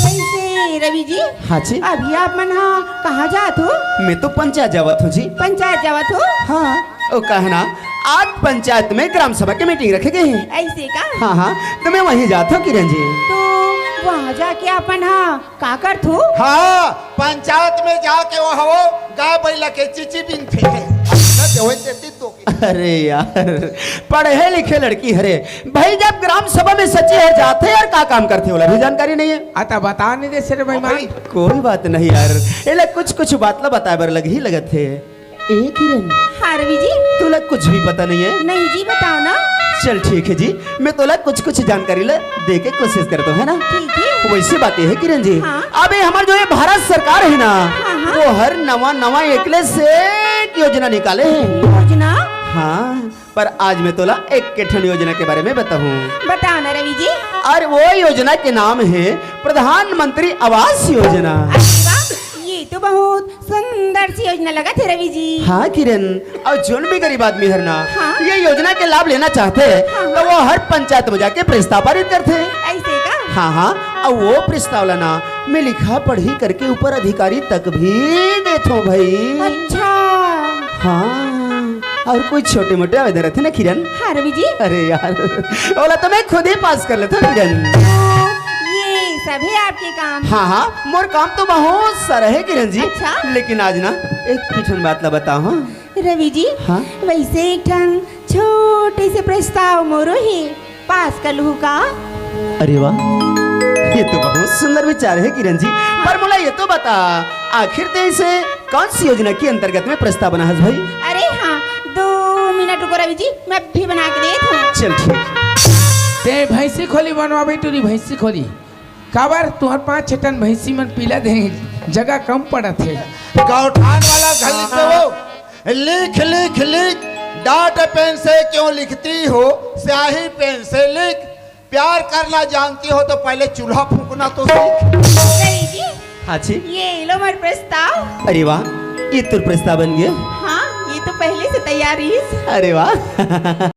वैसे रवि जी। हाँ जी। अभी आप मन हाँ कहाँ जात हो? मैं तो पंचायत जावत हूँ जी। पंचायत जावत हो? हाँ ओ कहना आज पंचायत में ग्राम सभा की मीटिंग रखे गए हैं। ऐसे का? हाँ हाँ तो मैं वहीं जाता हूँ किरण जी। तो वहाँ जाके अपन हाँ का करत हो? हाँ पंचायत में जाके वो हो गाय बैला के चिची बिन फेंके। अरे यार पढ़े लिखे लड़की हरे भाई, जब ग्राम सभा में सच्ची है जाते यार का काम करते हो भी जानकारी नहीं है। आता बता नहीं दे सिर भाई मान। कोई बात नहीं यार, ये कुछ बात ला बताए बर लग ही लगत थे। ए किरण हाँ रवि जी। तुला कुछ भी पता नहीं है? नहीं जी बताओ ना। चल ठीक है जी, मैं तोला कुछ जानकारी ले दे के कोशिश करता हूँ है ना। ठीक है। वैसी बातें है किरण जी। हाँ। अबे हमारे जो ये भारत सरकार है ना, हाँ। वो हर नवा एकले से एक योजना निकाले हैं। योजना? हाँ पर आज मैं तोला एक केठन योजना के बारे में बताऊँ। बताओ ना रवि जी। और वो योजना के नाम है प्रधानमंत्री आवास योजना। अरे वाह, ये तो बहुत सुंदर सी योजना लगा थे रवि जी। हाँ किरण, और जोन भी गरीब आदमी है ना, हाँ। ये योजना के लाभ लेना चाहते हैं तो वो हर पंचायत में जाके प्रस्ताव पारित करते हैं। ऐसे का? हाँ हाँ, और वो प्रस्ताव लाना मैं लिखा पढ़ी करके ऊपर अधिकारी तक भी देता हूँ भाई। अच्छा। हाँ और कोई छोटे मोटे आवेदन रहते ना किरण। हाँ रवि जी। अरे यार बोला तो मैं खुद ही पास कर लेता हूँ किरण। ये सब है आपके काम? हाँ हाँ मोर काम तो बहुत सारा है किरण जी। अच्छा। लेकिन आज ना एक किठन बात ला बताओ। हाँ रवि जी। हाँ? वैसे एक ठन छोटे से प्रस्ताव मोरो ही पास कर लूँ का? अरे वाह, ये तो बहुत सुंदर विचार है किरण जी। पर मोला ये तो बता आखिर ते इसे कौन सी योजना के अंतर्गत में प्रस्ताव बना है भाई? अरे हाँ 2 मिनट रुको रवि जी, मैं भी बना के देती हूँ। चल ठीक। ते भैंसी खोली बनवा टूरी भैंसी खोली काबर तुहर 5-6 टन भैंसी मन पीला दे जगह कम पड़त है। गौठान वाला घर लिख दो, लिख लिख लिख। डाट पेन से क्यों लिखती हो, स्याही पेन से लिख। प्यार करना जानती हो तो पहले चूल्हा फूंकना तो सीख। रवि जी। हाँ जी। ये लो मेरा प्रस्ताव। अरे वाह, ये तो प्रस्ताव बन गया। हाँ ये तो पहले से तैयार ही। अरे वाह